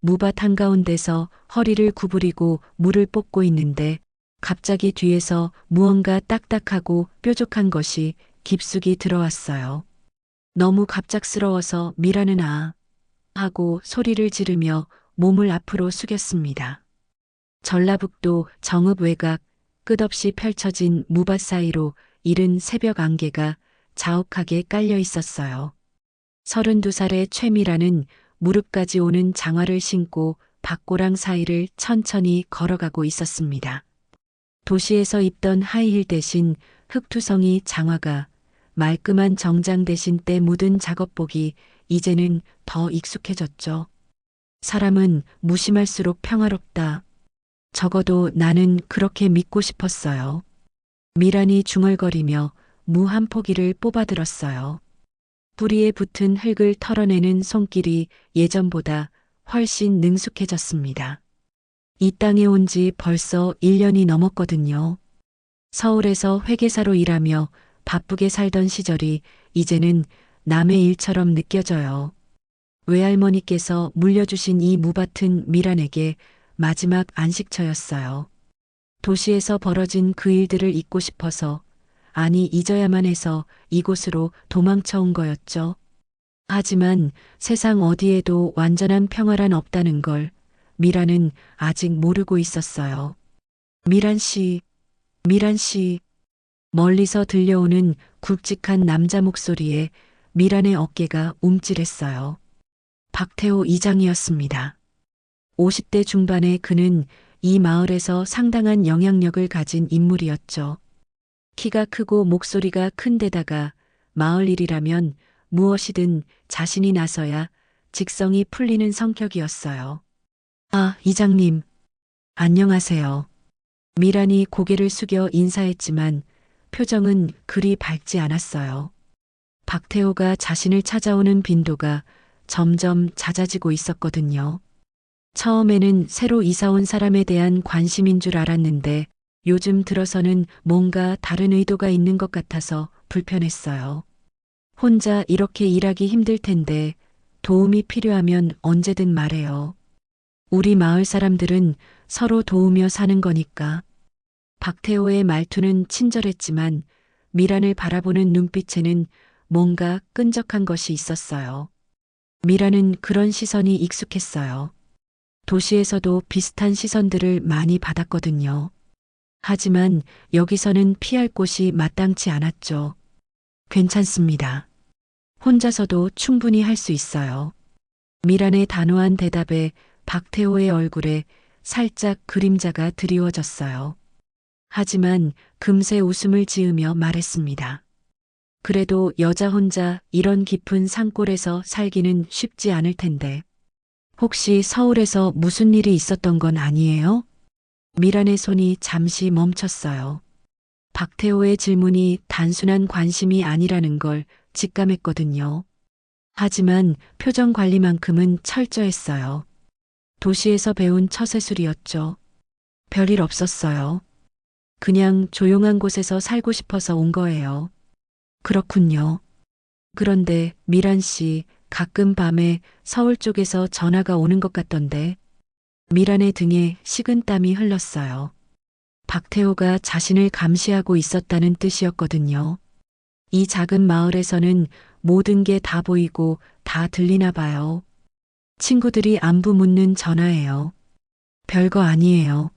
무밭 한가운데서 허리를 구부리고 물을 뽑고 있는데 갑자기 뒤에서 무언가 딱딱하고 뾰족한 것이 깊숙이 들어왔어요. 너무 갑작스러워서 미라는 아 하고 소리를 지르며 몸을 앞으로 숙였습니다. 전라북도 정읍 외곽 끝없이 펼쳐진 무밭 사이로 이른 새벽 안개가 자욱하게 깔려 있었어요. 32살의 최미라는 무릎까지 오는 장화를 신고 밭고랑 사이를 천천히 걸어가고 있었습니다. 도시에서 입던 하이힐 대신 흙투성이 장화가 말끔한 정장 대신 때 묻은 작업복이 이제는 더 익숙해졌죠. 사람은 무심할수록 평화롭다. 적어도 나는 그렇게 믿고 싶었어요. 미란이 중얼거리며 무 한 포기를 뽑아들었어요. 뿌리에 붙은 흙을 털어내는 손길이 예전보다 훨씬 능숙해졌습니다. 이 땅에 온 지 벌써 1년이 넘었거든요. 서울에서 회계사로 일하며 바쁘게 살던 시절이 이제는 남의 일처럼 느껴져요. 외할머니께서 물려주신 이 무밭은 미란에게 마지막 안식처였어요. 도시에서 벌어진 그 일들을 잊고 싶어서, 아니 잊어야만 해서 이곳으로 도망쳐 온 거였죠. 하지만 세상 어디에도 완전한 평화란 없다는 걸 미란은 아직 모르고 있었어요. 미란 씨, 미란 씨. 멀리서 들려오는 굵직한 남자 목소리에 미란의 어깨가 움찔했어요. 박태호 이장이었습니다. 50대 중반의 그는 이 마을에서 상당한 영향력을 가진 인물이었죠. 키가 크고 목소리가 큰 데다가 마을 일이라면 무엇이든 자신이 나서야 직성이 풀리는 성격이었어요. 아, 이장님. 안녕하세요. 미란이 고개를 숙여 인사했지만 표정은 그리 밝지 않았어요. 박태호가 자신을 찾아오는 빈도가 점점 잦아지고 있었거든요. 처음에는 새로 이사온 사람에 대한 관심인 줄 알았는데 요즘 들어서는 뭔가 다른 의도가 있는 것 같아서 불편했어요. 혼자 이렇게 일하기 힘들 텐데 도움이 필요하면 언제든 말해요. 우리 마을 사람들은 서로 도우며 사는 거니까. 박태호의 말투는 친절했지만 미란을 바라보는 눈빛에는 뭔가 끈적한 것이 있었어요. 미란은 그런 시선이 익숙했어요. 도시에서도 비슷한 시선들을 많이 받았거든요. 하지만 여기서는 피할 곳이 마땅치 않았죠. 괜찮습니다. 혼자서도 충분히 할 수 있어요. 미란의 단호한 대답에 박태호의 얼굴에 살짝 그림자가 드리워졌어요. 하지만 금세 웃음을 지으며 말했습니다. 그래도 여자 혼자 이런 깊은 산골에서 살기는 쉽지 않을 텐데. 혹시 서울에서 무슨 일이 있었던 건 아니에요? 미란의 손이 잠시 멈췄어요. 박태호의 질문이 단순한 관심이 아니라는 걸 직감했거든요. 하지만 표정 관리만큼은 철저했어요. 도시에서 배운 처세술이었죠. 별일 없었어요. 그냥 조용한 곳에서 살고 싶어서 온 거예요. 그렇군요. 그런데 미란 씨, 가끔 밤에 서울 쪽에서 전화가 오는 것 같던데. 미란의 등에 식은땀이 흘렀어요. 박태호가 자신을 감시하고 있었다는 뜻이었거든요. 이 작은 마을에서는 모든 게 다 보이고 다 들리나 봐요. 친구들이 안부 묻는 전화예요. 별거 아니에요.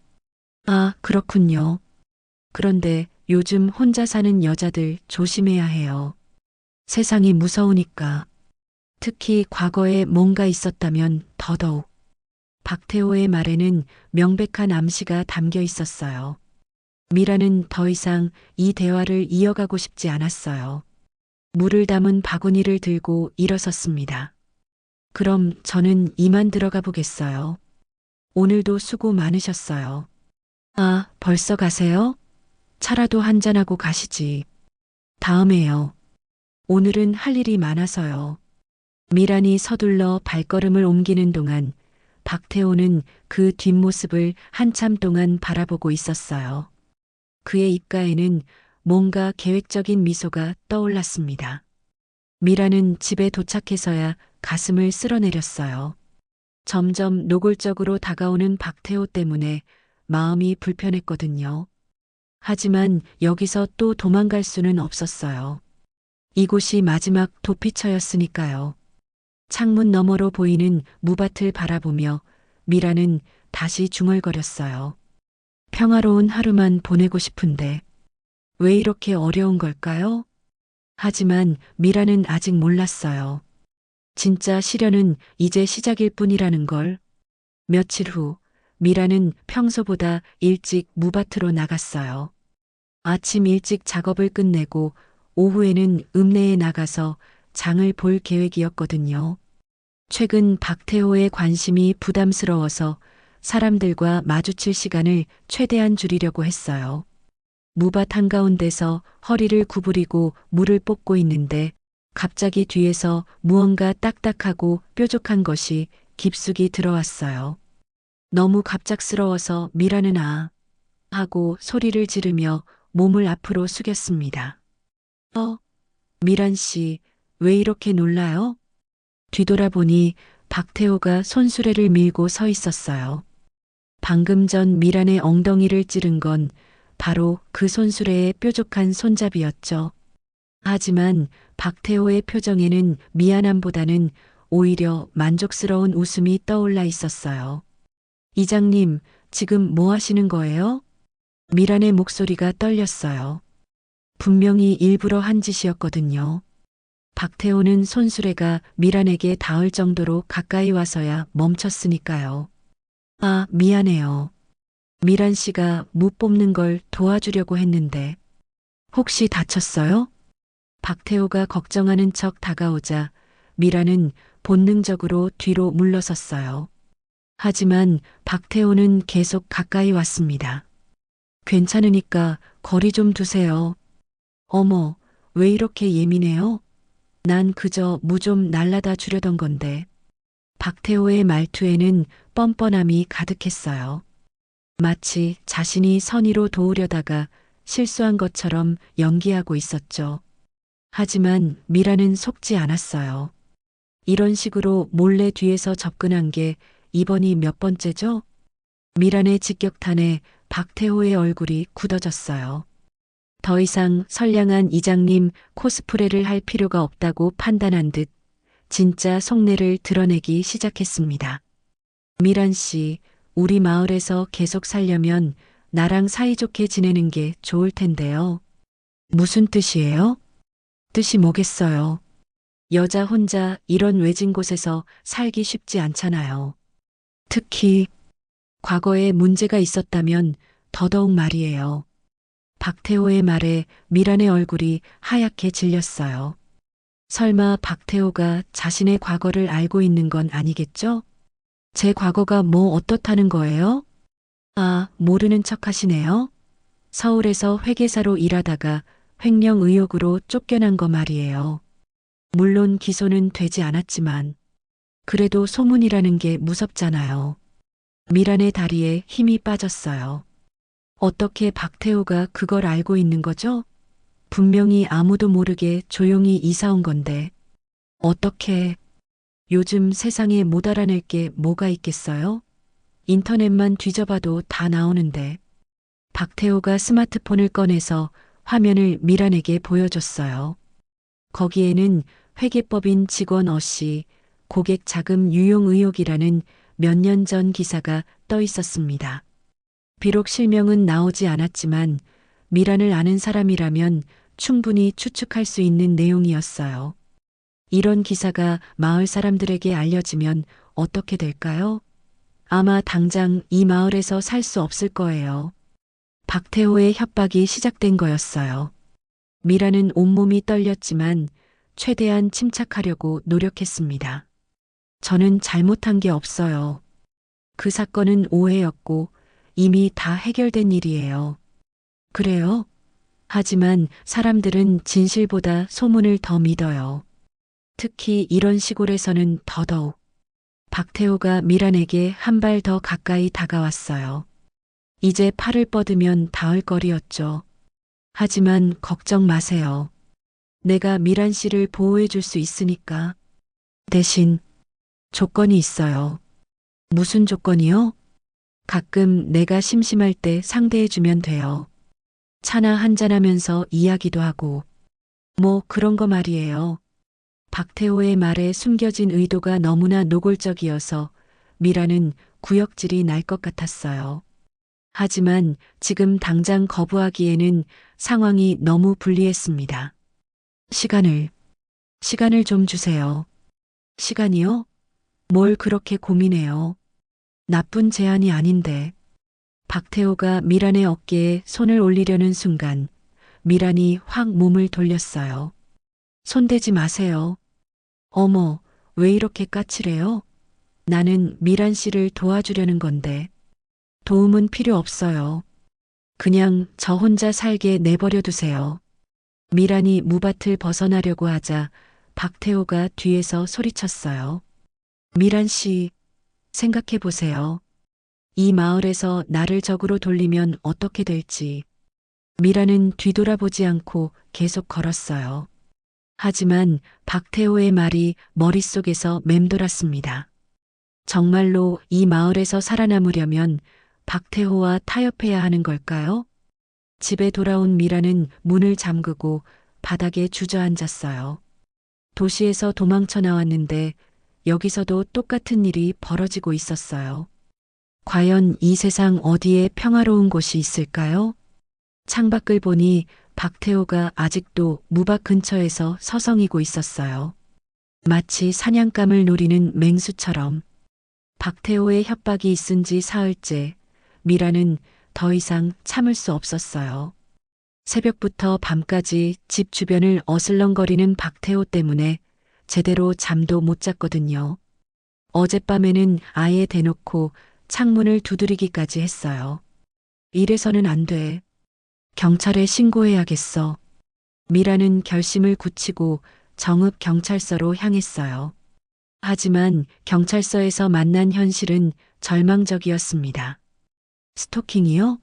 아, 그렇군요. 그런데 요즘 혼자 사는 여자들 조심해야 해요. 세상이 무서우니까. 특히 과거에 뭔가 있었다면 더더욱. 박태호의 말에는 명백한 암시가 담겨 있었어요. 미라는 더 이상 이 대화를 이어가고 싶지 않았어요. 물을 담은 바구니를 들고 일어섰습니다. 그럼 저는 이만 들어가 보겠어요. 오늘도 수고 많으셨어요. 아, 벌써 가세요? 차라도 한잔하고 가시지. 다음에요. 오늘은 할 일이 많아서요. 미란이 서둘러 발걸음을 옮기는 동안 박태호는 그 뒷모습을 한참 동안 바라보고 있었어요. 그의 입가에는 뭔가 계획적인 미소가 떠올랐습니다. 미라는 집에 도착해서야 가슴을 쓸어내렸어요. 점점 노골적으로 다가오는 박태호 때문에 마음이 불편했거든요. 하지만 여기서 또 도망갈 수는 없었어요. 이곳이 마지막 도피처였으니까요. 창문 너머로 보이는 무밭을 바라보며 미라는 다시 중얼거렸어요. 평화로운 하루만 보내고 싶은데 왜 이렇게 어려운 걸까요? 하지만 미라는 아직 몰랐어요. 진짜 시련은 이제 시작일 뿐이라는 걸. 며칠 후 미라는 평소보다 일찍 무밭으로 나갔어요. 아침 일찍 작업을 끝내고 오후에는 읍내에 나가서 장을 볼 계획이었거든요. 최근 박태호의 관심이 부담스러워서 사람들과 마주칠 시간을 최대한 줄이려고 했어요. 무밭 한가운데서 허리를 구부리고 물을 뽑고 있는데 갑자기 뒤에서 무언가 딱딱하고 뾰족한 것이 깊숙이 들어왔어요. 너무 갑작스러워서 미라는 하고 소리를 지르며 몸을 앞으로 숙였습니다. 미란 씨, 왜 이렇게 놀라요? 뒤돌아보니 박태호가 손수레를 밀고 서 있었어요. 방금 전 미란의 엉덩이를 찌른 건 바로 그 손수레의 뾰족한 손잡이였죠. 하지만 박태호의 표정에는 미안함보다는 오히려 만족스러운 웃음이 떠올라 있었어요. 이장님, 지금 뭐 하시는 거예요? 미란의 목소리가 떨렸어요. 분명히 일부러 한 짓이었거든요. 박태호는 손수레가 미란에게 닿을 정도로 가까이 와서야 멈췄으니까요. 미안해요. 미란 씨가 무 뽑는 걸 도와주려고 했는데 혹시 다쳤어요? 박태호가 걱정하는 척 다가오자 미라는 본능적으로 뒤로 물러섰어요. 하지만 박태호는 계속 가까이 왔습니다. 괜찮으니까 거리 좀 두세요. 어머, 왜 이렇게 예민해요? 난 그저 무 좀 날라다 주려던 건데. 박태호의 말투에는 뻔뻔함이 가득했어요. 마치 자신이 선의로 도우려다가 실수한 것처럼 연기하고 있었죠. 하지만 미라는 속지 않았어요. 이런 식으로 몰래 뒤에서 접근한 게 이번이 몇 번째죠? 미란의 직격탄에 박태호의 얼굴이 굳어졌어요. 더 이상 선량한 이장님 코스프레를 할 필요가 없다고 판단한 듯 진짜 속내를 드러내기 시작했습니다. 미란 씨, 우리 마을에서 계속 살려면 나랑 사이좋게 지내는 게 좋을 텐데요. 무슨 뜻이에요? 뜻이 뭐겠어요? 여자 혼자 이런 외진 곳에서 살기 쉽지 않잖아요. 특히 과거에 문제가 있었다면 더더욱 말이에요. 박태호의 말에 미란의 얼굴이 하얗게 질렸어요. 설마 박태호가 자신의 과거를 알고 있는 건 아니겠죠? 제 과거가 뭐 어떻다는 거예요? 모르는 척 하시네요. 서울에서 회계사로 일하다가 횡령 의혹으로 쫓겨난 거 말이에요. 물론 기소는 되지 않았지만 그래도 소문이라는 게 무섭잖아요. 미란의 다리에 힘이 빠졌어요. 어떻게 박태호가 그걸 알고 있는 거죠? 분명히 아무도 모르게 조용히 이사 온 건데 어떻게 요즘 세상에 못 알아낼 게 뭐가 있겠어요? 인터넷만 뒤져봐도 다 나오는데. 박태호가 스마트폰을 꺼내서 화면을 미란에게 보여줬어요. 거기에는 회계법인 직원 어씨 고객 자금 유용 의혹이라는 몇 년 전 기사가 떠 있었습니다. 비록 실명은 나오지 않았지만 미란을 아는 사람이라면 충분히 추측할 수 있는 내용이었어요. 이런 기사가 마을 사람들에게 알려지면 어떻게 될까요? 아마 당장 이 마을에서 살 수 없을 거예요. 박태호의 협박이 시작된 거였어요. 미라는 온몸이 떨렸지만 최대한 침착하려고 노력했습니다. 저는 잘못한 게 없어요. 그 사건은 오해였고 이미 다 해결된 일이에요. 그래요? 하지만 사람들은 진실보다 소문을 더 믿어요. 특히 이런 시골에서는 더더욱. 박태호가 미란에게 한 발 더 가까이 다가왔어요. 이제 팔을 뻗으면 닿을 거리였죠. 하지만 걱정 마세요. 내가 미란 씨를 보호해 줄 수 있으니까. 대신 조건이 있어요. 무슨 조건이요? 가끔 내가 심심할 때 상대해주면 돼요. 차나 한잔하면서 이야기도 하고. 뭐 그런 거 말이에요. 박태호의 말에 숨겨진 의도가 너무나 노골적이어서 미라는 구역질이 날 것 같았어요. 하지만 지금 당장 거부하기에는 상황이 너무 불리했습니다. 시간을 좀 주세요. 시간이요? 뭘 그렇게 고민해요? 나쁜 제안이 아닌데. 박태호가 미란의 어깨에 손을 올리려는 순간 미란이 확 몸을 돌렸어요. 손대지 마세요. 어머, 왜 이렇게 까칠해요? 나는 미란 씨를 도와주려는 건데. 도움은 필요 없어요. 그냥 저 혼자 살게 내버려 두세요. 미란이 무밭을 벗어나려고 하자 박태호가 뒤에서 소리쳤어요. 미란 씨, 생각해 보세요. 이 마을에서 나를 적으로 돌리면 어떻게 될지. 미라는 뒤돌아보지 않고 계속 걸었어요. 하지만 박태호의 말이 머릿속에서 맴돌았습니다. 정말로 이 마을에서 살아남으려면 박태호와 타협해야 하는 걸까요? 집에 돌아온 미라는 문을 잠그고 바닥에 주저앉았어요. 도시에서 도망쳐 나왔는데 여기서도 똑같은 일이 벌어지고 있었어요. 과연 이 세상 어디에 평화로운 곳이 있을까요? 창밖을 보니 박태호가 아직도 무박 근처에서 서성이고 있었어요. 마치 사냥감을 노리는 맹수처럼. 박태호의 협박이 있은 지 사흘째, 미라는 더 이상 참을 수 없었어요. 새벽부터 밤까지 집 주변을 어슬렁거리는 박태호 때문에 제대로 잠도 못 잤거든요. 어젯밤에는 아예 대놓고 창문을 두드리기까지 했어요. 이래서는 안 돼. 경찰에 신고해야겠어. 미라는 결심을 굳히고 정읍 경찰서로 향했어요. 하지만 경찰서에서 만난 현실은 절망적이었습니다. 스토킹이요?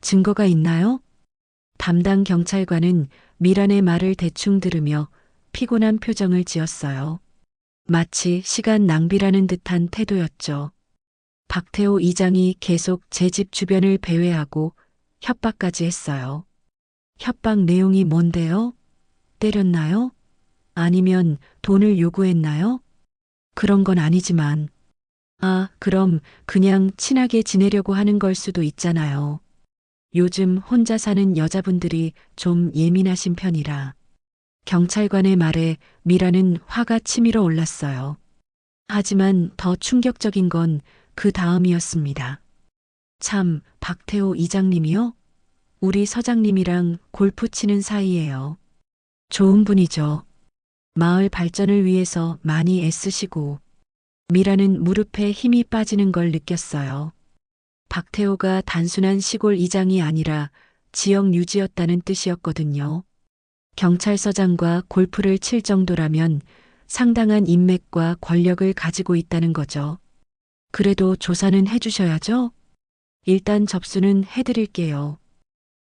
증거가 있나요? 담당 경찰관은 미란의 말을 대충 들으며 피곤한 표정을 지었어요. 마치 시간 낭비라는 듯한 태도였죠. 박태호 이장이 계속 제 집 주변을 배회하고 협박까지 했어요. 협박 내용이 뭔데요? 때렸나요? 아니면 돈을 요구했나요? 그런 건 아니지만. 아, 그럼 그냥 친하게 지내려고 하는 걸 수도 있잖아요. 요즘 혼자 사는 여자분들이 좀 예민하신 편이라. 경찰관의 말에 미라는 화가 치밀어 올랐어요. 하지만 더 충격적인 건 그 다음이었습니다. 참, 박태호 이장님이요? 우리 서장님이랑 골프 치는 사이예요. 좋은 분이죠. 마을 발전을 위해서 많이 애쓰시고. 미라는 무릎에 힘이 빠지는 걸 느꼈어요. 박태호가 단순한 시골 이장이 아니라 지역 유지였다는 뜻이었거든요. 경찰서장과 골프를 칠 정도라면 상당한 인맥과 권력을 가지고 있다는 거죠. 그래도 조사는 해주셔야죠? 일단 접수는 해드릴게요.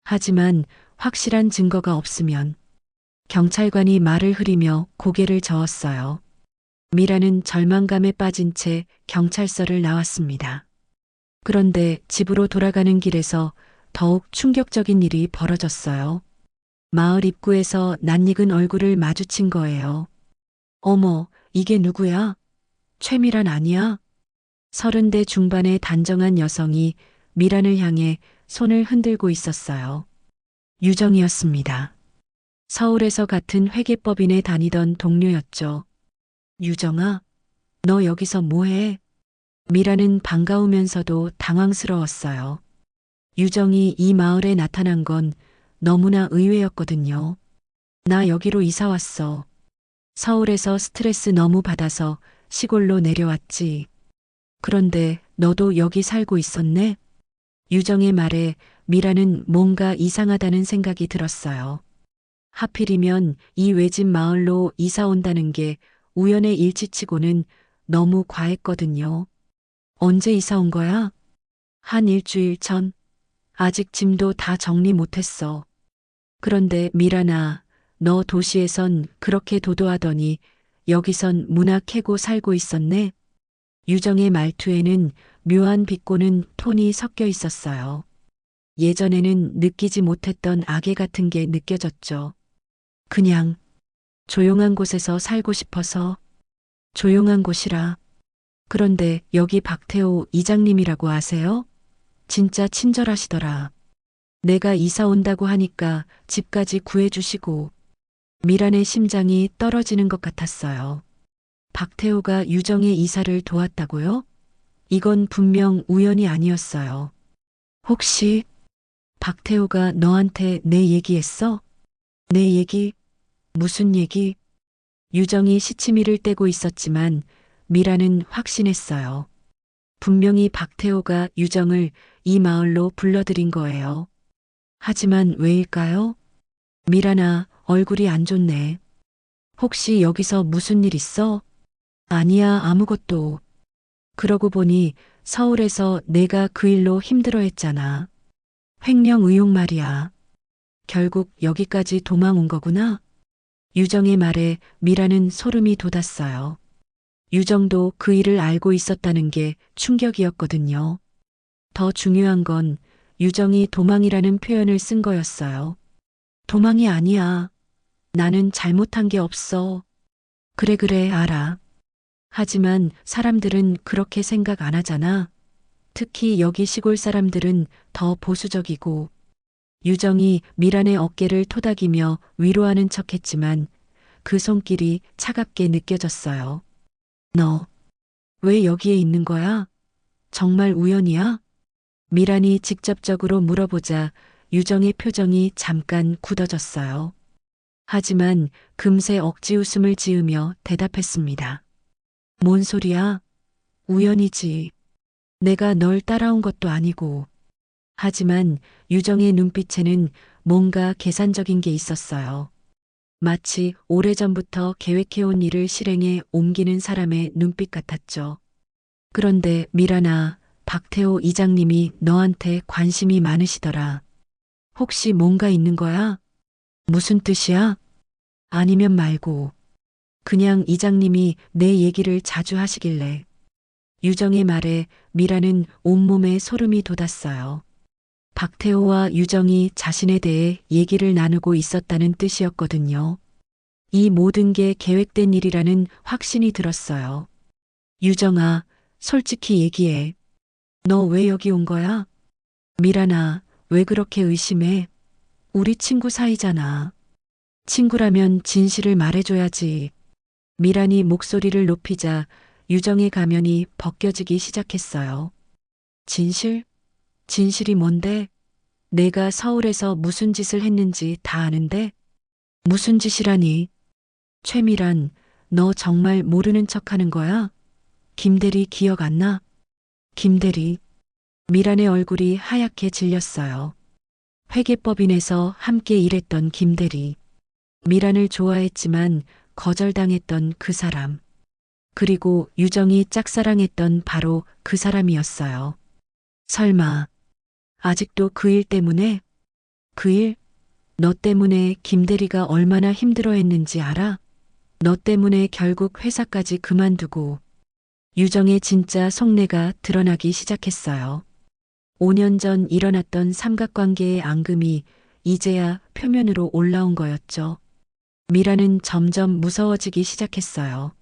하지만 확실한 증거가 없으면. 경찰관이 말을 흐리며 고개를 저었어요. 미라는 절망감에 빠진 채 경찰서를 나왔습니다. 그런데 집으로 돌아가는 길에서 더욱 충격적인 일이 벌어졌어요. 마을 입구에서 낯익은 얼굴을 마주친 거예요. 어머, 이게 누구야? 최미란 아니야? 30대 중반의 단정한 여성이 미란을 향해 손을 흔들고 있었어요. 유정이었습니다. 서울에서 같은 회계법인에 다니던 동료였죠. 유정아, 너 여기서 뭐해? 미라는 반가우면서도 당황스러웠어요. 유정이 이 마을에 나타난 건 너무나 의외였거든요. 나 여기로 이사 왔어. 서울에서 스트레스 너무 받아서 시골로 내려왔지. 그런데 너도 여기 살고 있었네? 유정의 말에 미라는 뭔가 이상하다는 생각이 들었어요. 하필이면 이 외진 마을로 이사 온다는 게 우연의 일치치고는 너무 과했거든요. 언제 이사 온 거야? 한 일주일 전. 아직 짐도 다 정리 못했어. 그런데 미라나, 너 도시에선 그렇게 도도하더니 여기선 문화 캐고 살고 있었네? 유정의 말투에는 묘한 비꼬는 톤이 섞여 있었어요. 예전에는 느끼지 못했던 악의 같은 게 느껴졌죠. 그냥 조용한 곳에서 살고 싶어서. 조용한 곳이라. 그런데 여기 박태호 이장님이라고 아세요? 진짜 친절하시더라. 내가 이사 온다고 하니까 집까지 구해주시고. 미란의 심장이 떨어지는 것 같았어요. 박태호가 유정의 이사를 도왔다고요? 이건 분명 우연이 아니었어요. 혹시 박태호가 너한테 내 얘기했어? 내 얘기? 무슨 얘기? 유정이 시치미를 떼고 있었지만 미라는 확신했어요. 분명히 박태호가 유정을 이 마을로 불러들인 거예요. 하지만 왜일까요? 미란아, 얼굴이 안 좋네. 혹시 여기서 무슨 일 있어? 아니야, 아무것도. 그러고 보니 서울에서 내가 그 일로 힘들어했잖아. 횡령 의혹 말이야. 결국 여기까지 도망 온 거구나. 유정의 말에 미라는 소름이 돋았어요. 유정도 그 일을 알고 있었다는 게 충격이었거든요. 더 중요한 건 유정이 도망이라는 표현을 쓴 거였어요. 도망이 아니야. 나는 잘못한 게 없어. 그래, 알아. 하지만 사람들은 그렇게 생각 안 하잖아. 특히 여기 시골 사람들은 더 보수적이고. 유정이 미란의 어깨를 토닥이며 위로하는 척했지만 그 손길이 차갑게 느껴졌어요. 너, 왜 여기에 있는 거야? 정말 우연이야? 미란이 직접적으로 물어보자 유정의 표정이 잠깐 굳어졌어요. 하지만 금세 억지 웃음을 지으며 대답했습니다. 뭔 소리야? 우연이지. 내가 널 따라온 것도 아니고. 하지만 유정의 눈빛에는 뭔가 계산적인 게 있었어요. 마치 오래전부터 계획해온 일을 실행에 옮기는 사람의 눈빛 같았죠. 그런데 미란아, 박태호 이장님이 너한테 관심이 많으시더라. 혹시 뭔가 있는 거야? 무슨 뜻이야? 아니면 말고. 그냥 이장님이 내 얘기를 자주 하시길래. 유정의 말에 미라는 온몸에 소름이 돋았어요. 박태호와 유정이 자신에 대해 얘기를 나누고 있었다는 뜻이었거든요. 이 모든 게 계획된 일이라는 확신이 들었어요. 유정아, 솔직히 얘기해. 너 왜 여기 온 거야? 미란아, 왜 그렇게 의심해? 우리 친구 사이잖아. 친구라면 진실을 말해줘야지. 미란이 목소리를 높이자 유정의 가면이 벗겨지기 시작했어요. 진실? 진실이 뭔데? 내가 서울에서 무슨 짓을 했는지 다 아는데? 무슨 짓이라니? 최미란, 너 정말 모르는 척 하는 거야? 김대리 기억 안 나? 김대리. 미란의 얼굴이 하얗게 질렸어요. 회계법인에서 함께 일했던 김대리. 미란을 좋아했지만 거절당했던 그 사람. 그리고 유정이 짝사랑했던 바로 그 사람이었어요. 설마 아직도 그 일 때문에? 그 일? 너 때문에 김대리가 얼마나 힘들어했는지 알아? 너 때문에 결국 회사까지 그만두고. 유정의 진짜 속내가 드러나기 시작했어요. 5년 전 일어났던 삼각관계의 앙금이 이제야 표면으로 올라온 거였죠. 미라는 점점 무서워지기 시작했어요.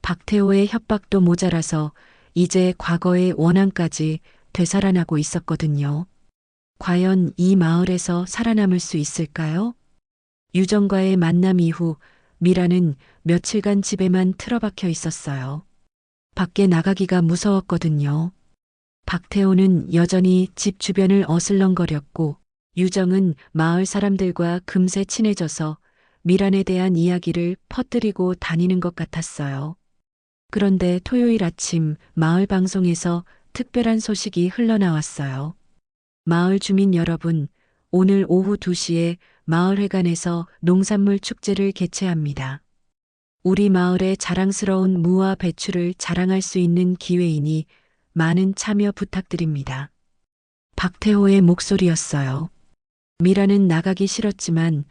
박태호의 협박도 모자라서 이제 과거의 원한까지 되살아나고 있었거든요. 과연 이 마을에서 살아남을 수 있을까요? 유정과의 만남 이후 미라는 며칠간 집에만 틀어박혀 있었어요. 밖에 나가기가 무서웠거든요. 박태호는 여전히 집 주변을 어슬렁거렸고 유정은 마을 사람들과 금세 친해져서 미란에 대한 이야기를 퍼뜨리고 다니는 것 같았어요. 그런데 토요일 아침 마을 방송에서 특별한 소식이 흘러나왔어요. 마을 주민 여러분, 오늘 오후 2시에 마을회관에서 농산물 축제를 개최합니다. 우리 마을의 자랑스러운 무와 배추를 자랑할 수 있는 기회이니 많은 참여 부탁드립니다. 박태호의 목소리였어요. 미라는 나가기 싫었지만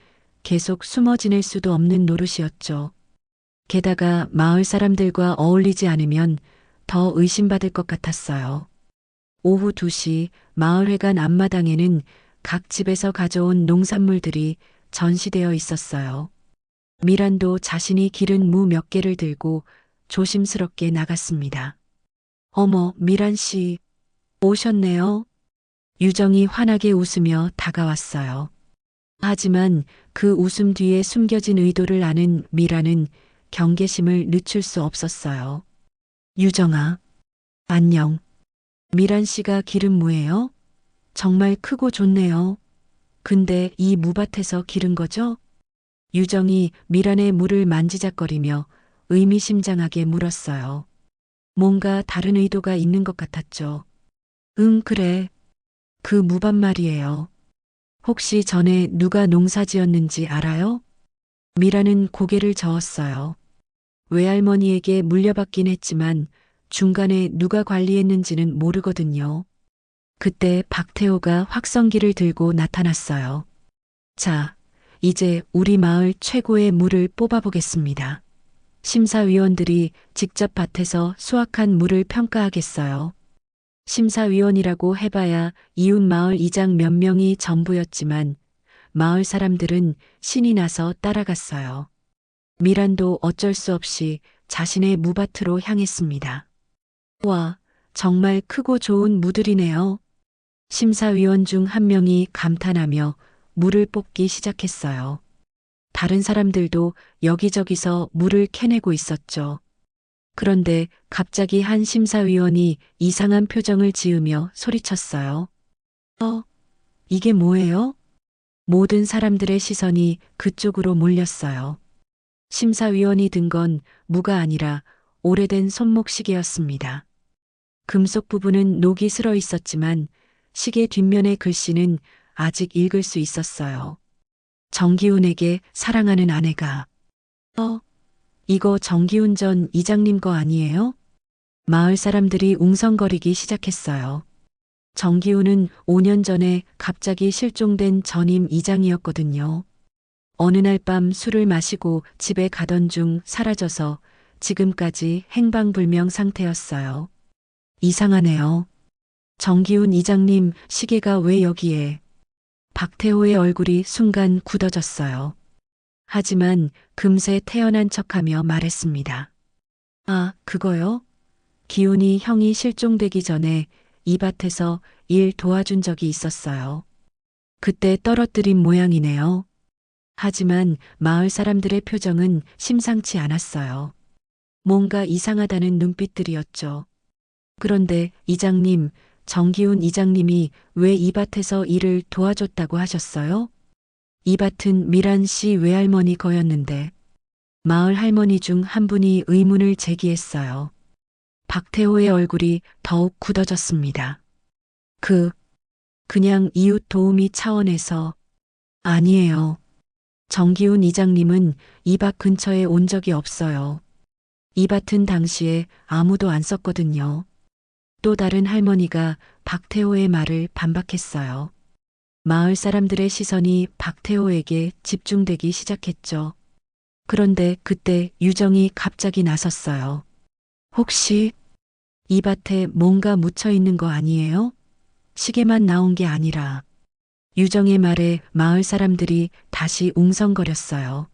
계속 숨어 지낼 수도 없는 노릇이었죠. 게다가 마을 사람들과 어울리지 않으면 더 의심받을 것 같았어요. 오후 2시 마을회관 앞마당에는 각 집에서 가져온 농산물들이 전시되어 있었어요. 미란도 자신이 기른 무 몇 개를 들고 조심스럽게 나갔습니다. 어머, 미란 씨, 오셨네요. 유정이 환하게 웃으며 다가왔어요. 하지만 그 웃음 뒤에 숨겨진 의도를 아는 미란은 경계심을 늦출 수 없었어요. 유정아, 안녕. 미란 씨가 기른 무예요? 정말 크고 좋네요. 근데 이 무밭에서 기른 거죠? 유정이 미란의 무를 만지작거리며 의미심장하게 물었어요. 뭔가 다른 의도가 있는 것 같았죠. 응, 그래. 그 무밭 말이에요. 혹시 전에 누가 농사 지었는지 알아요? 미라는 고개를 저었어요. 외할머니에게 물려받긴 했지만 중간에 누가 관리했는지는 모르거든요. 그때 박태호가 확성기를 들고 나타났어요. 자, 이제 우리 마을 최고의 무를 뽑아보겠습니다. 심사위원들이 직접 밭에서 수확한 무를 평가하겠어요. 심사위원이라고 해봐야 이웃 마을 이장 몇 명이 전부였지만 마을 사람들은 신이 나서 따라갔어요. 미란도 어쩔 수 없이 자신의 무밭으로 향했습니다. 와, 정말 크고 좋은 무들이네요. 심사위원 중 한 명이 감탄하며 물을 뽑기 시작했어요. 다른 사람들도 여기저기서 물을 캐내고 있었죠. 그런데 갑자기 한 심사위원이 이상한 표정을 지으며 소리쳤어요. 이게 뭐예요? 모든 사람들의 시선이 그쪽으로 몰렸어요. 심사위원이 든 건 무가 아니라 오래된 손목시계였습니다. 금속 부분은 녹이 슬어 있었지만 시계 뒷면의 글씨는 아직 읽을 수 있었어요. 정기훈에게 사랑하는 아내가. 이거 정기훈 전 이장님 거 아니에요? 마을 사람들이 웅성거리기 시작했어요. 정기훈은 5년 전에 갑자기 실종된 전임 이장이었거든요. 어느 날 밤 술을 마시고 집에 가던 중 사라져서 지금까지 행방불명 상태였어요. 이상하네요. 정기훈 이장님 시계가 왜 여기에? 박태호의 얼굴이 순간 굳어졌어요. 하지만 금세 태어난 척하며 말했습니다. 아, 그거요? 기훈이 형이 실종되기 전에 이 밭에서 일 도와준 적이 있었어요. 그때 떨어뜨린 모양이네요. 하지만 마을 사람들의 표정은 심상치 않았어요. 뭔가 이상하다는 눈빛들이었죠. 그런데 이장님, 정기훈 이장님이 왜 이 밭에서 일을 도와줬다고 하셨어요? 이 밭은 미란 씨 외할머니 거였는데 마을 할머니 중 한 분이 의문을 제기했어요. 박태호의 얼굴이 더욱 굳어졌습니다. 그냥 이웃 도우미 차원에서 아니에요. 정기훈 이장님은 이 밭 근처에 온 적이 없어요. 이 밭은 당시에 아무도 안 썼거든요. 또 다른 할머니가 박태호의 말을 반박했어요. 마을 사람들의 시선이 박태호에게 집중되기 시작했죠. 그런데 그때 유정이 갑자기 나섰어요. 혹시 이 밭에 뭔가 묻혀 있는 거 아니에요? 시계만 나온 게 아니라. 유정의 말에 마을 사람들이 다시 웅성거렸어요.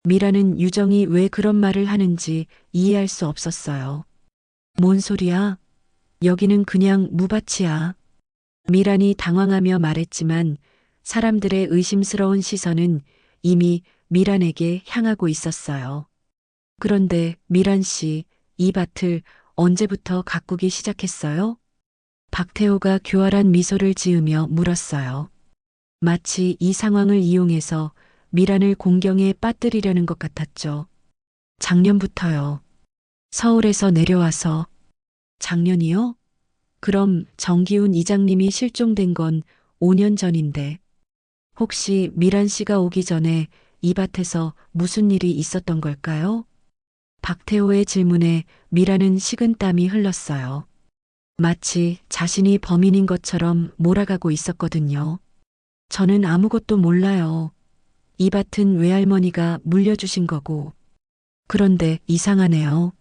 미라는 유정이 왜 그런 말을 하는지 이해할 수 없었어요. 뭔 소리야? 여기는 그냥 무밭이야. 미란이 당황하며 말했지만 사람들의 의심스러운 시선은 이미 미란에게 향하고 있었어요. 그런데 미란 씨, 이 밭을 언제부터 가꾸기 시작했어요? 박태호가 교활한 미소를 지으며 물었어요. 마치 이 상황을 이용해서 미란을 공경에 빠뜨리려는 것 같았죠. 작년부터요. 서울에서 내려와서. 작년이요? 그럼 정기훈 이장님이 실종된 건 5년 전인데 혹시 미란 씨가 오기 전에 이 밭에서 무슨 일이 있었던 걸까요? 박태호의 질문에 미란은 식은땀이 흘렀어요. 마치 자신이 범인인 것처럼 몰아가고 있었거든요. 저는 아무것도 몰라요. 이 밭은 외할머니가 물려주신 거고. 그런데 이상하네요.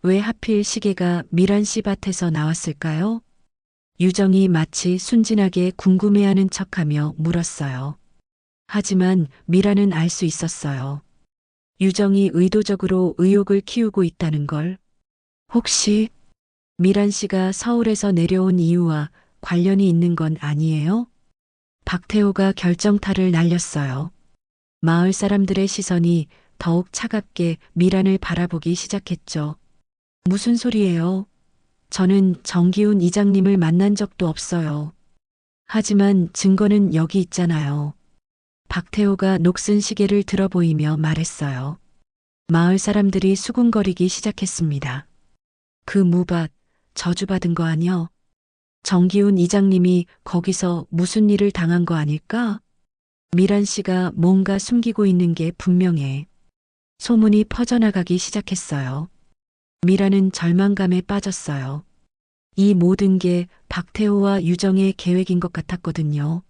왜 하필 시계가 미란 씨 밭에서 나왔을까요? 유정이 마치 순진하게 궁금해하는 척하며 물었어요. 하지만 미라는 알 수 있었어요. 유정이 의도적으로 의혹을 키우고 있다는 걸. 혹시 미란 씨가 서울에서 내려온 이유와 관련이 있는 건 아니에요? 박태호가 결정타를 날렸어요. 마을 사람들의 시선이 더욱 차갑게 미란을 바라보기 시작했죠. 무슨 소리예요? 저는 정기훈 이장님을 만난 적도 없어요. 하지만 증거는 여기 있잖아요. 박태호가 녹슨 시계를 들어보이며 말했어요. 마을 사람들이 수군거리기 시작했습니다. 그 무밭, 저주받은 거 아니요? 정기훈 이장님이 거기서 무슨 일을 당한 거 아닐까? 미란 씨가 뭔가 숨기고 있는 게 분명해. 소문이 퍼져나가기 시작했어요. 미란은 절망감에 빠졌어요. 이 모든 게 박태호와 유정의 계획인 것 같았거든요.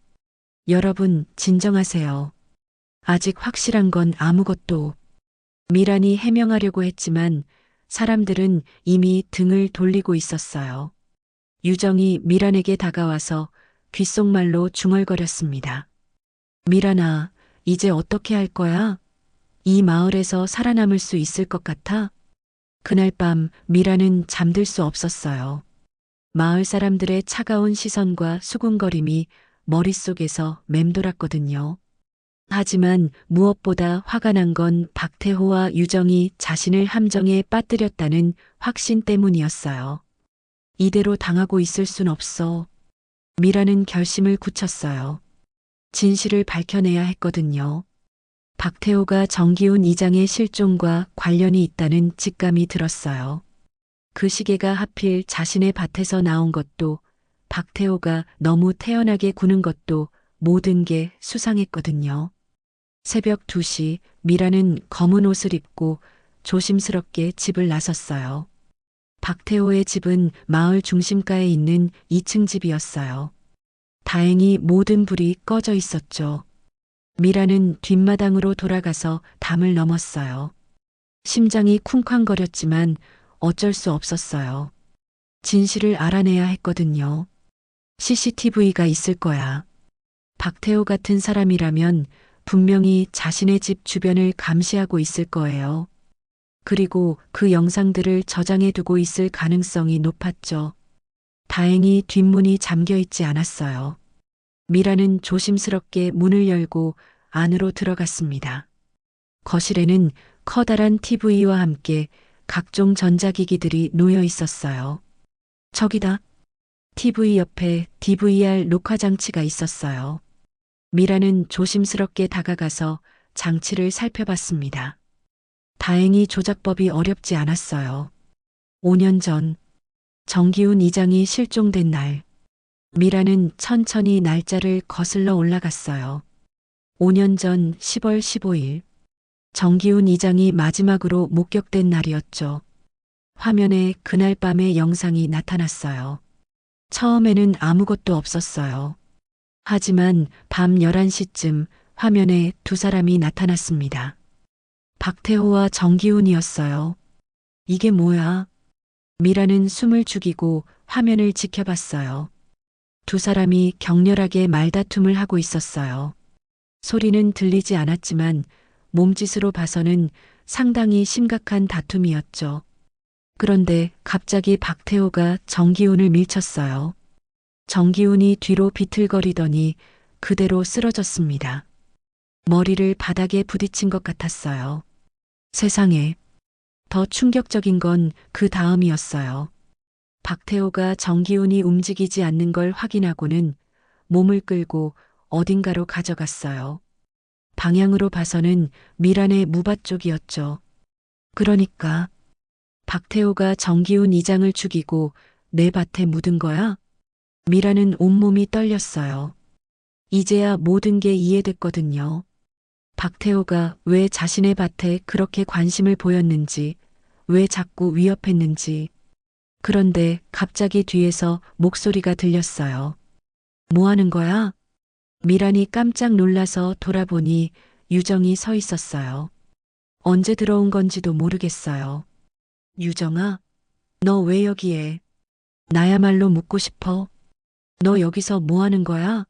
여러분, 진정하세요. 아직 확실한 건 아무것도. 미란이 해명하려고 했지만 사람들은 이미 등을 돌리고 있었어요. 유정이 미란에게 다가와서 귓속말로 중얼거렸습니다. 미란아, 이제 어떻게 할 거야? 이 마을에서 살아남을 수 있을 것 같아? 그날 밤 미란은 잠들 수 없었어요. 마을 사람들의 차가운 시선과 수군거림이 머릿속에서 맴돌았거든요. 하지만 무엇보다 화가 난 건 박태호와 유정이 자신을 함정에 빠뜨렸다는 확신 때문이었어요. 이대로 당하고 있을 순 없어. 미라는 결심을 굳혔어요. 진실을 밝혀내야 했거든요. 박태호가 정기훈 이장의 실종과 관련이 있다는 직감이 들었어요. 그 시계가 하필 자신의 밭에서 나온 것도, 박태호가 너무 태연하게 구는 것도 모든 게 수상했거든요. 새벽 2시 미라는 검은 옷을 입고 조심스럽게 집을 나섰어요. 박태호의 집은 마을 중심가에 있는 2층 집이었어요. 다행히 모든 불이 꺼져 있었죠. 미라는 뒷마당으로 돌아가서 담을 넘었어요. 심장이 쿵쾅거렸지만 어쩔 수 없었어요. 진실을 알아내야 했거든요. CCTV가 있을 거야. 박태호 같은 사람이라면 분명히 자신의 집 주변을 감시하고 있을 거예요. 그리고 그 영상들을 저장해 두고 있을 가능성이 높았죠. 다행히 뒷문이 잠겨 있지 않았어요. 미라는 조심스럽게 문을 열고 안으로 들어갔습니다. 거실에는 커다란 TV와 함께 각종 전자기기들이 놓여 있었어요. 저기다. TV 옆에 DVR 녹화 장치가 있었어요. 미라는 조심스럽게 다가가서 장치를 살펴봤습니다. 다행히 조작법이 어렵지 않았어요. 5년 전 정기훈 이장이 실종된 날, 미라는 천천히 날짜를 거슬러 올라갔어요. 5년 전 10월 15일, 정기훈 이장이 마지막으로 목격된 날이었죠. 화면에 그날 밤의 영상이 나타났어요. 처음에는 아무것도 없었어요. 하지만 밤 11시쯤 화면에 두 사람이 나타났습니다. 박태호와 정기훈이었어요. 이게 뭐야? 미라는 숨을 죽이고 화면을 지켜봤어요. 두 사람이 격렬하게 말다툼을 하고 있었어요. 소리는 들리지 않았지만 몸짓으로 봐서는 상당히 심각한 다툼이었죠. 그런데 갑자기 박태호가 정기훈을 밀쳤어요. 정기훈이 뒤로 비틀거리더니 그대로 쓰러졌습니다. 머리를 바닥에 부딪힌 것 같았어요. 세상에, 더 충격적인 건 그 다음이었어요. 박태호가 정기훈이 움직이지 않는 걸 확인하고는 몸을 끌고 어딘가로 가져갔어요. 방향으로 봐서는 미란의 무밭 쪽이었죠. 그러니까 박태호가 정기훈 이장을 죽이고 내 밭에 묻은 거야? 미라는 온몸이 떨렸어요. 이제야 모든 게 이해됐거든요. 박태호가 왜 자신의 밭에 그렇게 관심을 보였는지, 왜 자꾸 위협했는지. 그런데 갑자기 뒤에서 목소리가 들렸어요. 뭐 하는 거야? 미란이 깜짝 놀라서 돌아보니 유정이 서 있었어요. 언제 들어온 건지도 모르겠어요. 유정아? 너 왜 여기에? 나야말로 묻고 싶어. 너 여기서 뭐 하는 거야?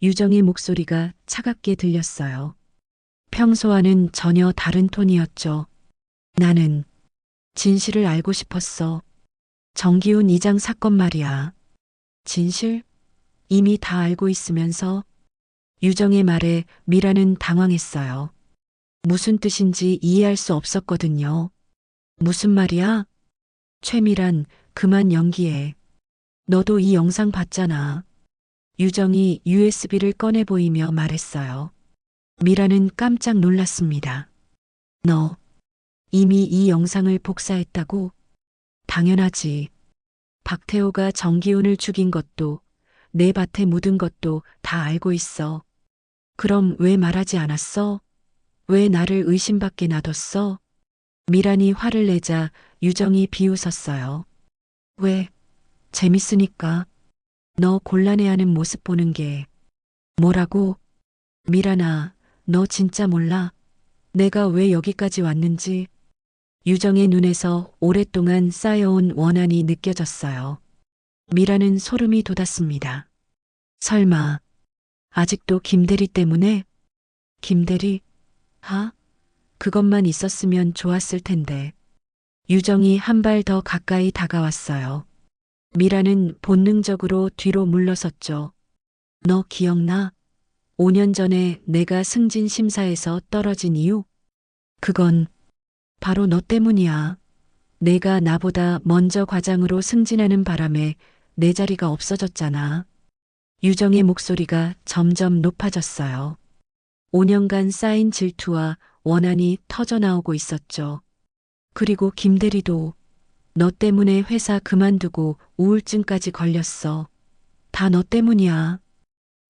유정의 목소리가 차갑게 들렸어요. 평소와는 전혀 다른 톤이었죠. 나는 진실을 알고 싶었어. 정기훈 이장 사건 말이야. 진실? 이미 다 알고 있으면서 유정의 말에 미라는 당황했어요. 무슨 뜻인지 이해할 수 없었거든요. 무슨 말이야? 최미란, 그만 연기해. 너도 이 영상 봤잖아. 유정이 USB를 꺼내 보이며 말했어요. 미라는 깜짝 놀랐습니다. 너 이미 이 영상을 복사했다고? 당연하지. 박태호가 정기훈을 죽인 것도 내 밭에 묻은 것도 다 알고 있어. 그럼 왜 말하지 않았어? 왜 나를 의심받게 놔뒀어? 미란이 화를 내자 유정이 비웃었어요. 왜? 재밌으니까. 너 곤란해하는 모습 보는 게. 뭐라고? 미란아, 너 진짜 몰라? 내가 왜 여기까지 왔는지. 유정의 눈에서 오랫동안 쌓여온 원한이 느껴졌어요. 미라는 소름이 돋았습니다. 설마, 아직도 김대리 때문에? 김대리? 하? 그것만 있었으면 좋았을 텐데. 유정이 한 발 더 가까이 다가왔어요. 미라는 본능적으로 뒤로 물러섰죠. 너 기억나? 5년 전에 내가 승진 심사에서 떨어진 이유? 그건 바로 너 때문이야. 내가 나보다 먼저 과장으로 승진하는 바람에 내 자리가 없어졌잖아. 유정의 목소리가 점점 높아졌어요. 5년간 쌓인 질투와 원한이 터져나오고 있었죠. 그리고 김대리도 너 때문에 회사 그만두고 우울증까지 걸렸어. 다 너 때문이야.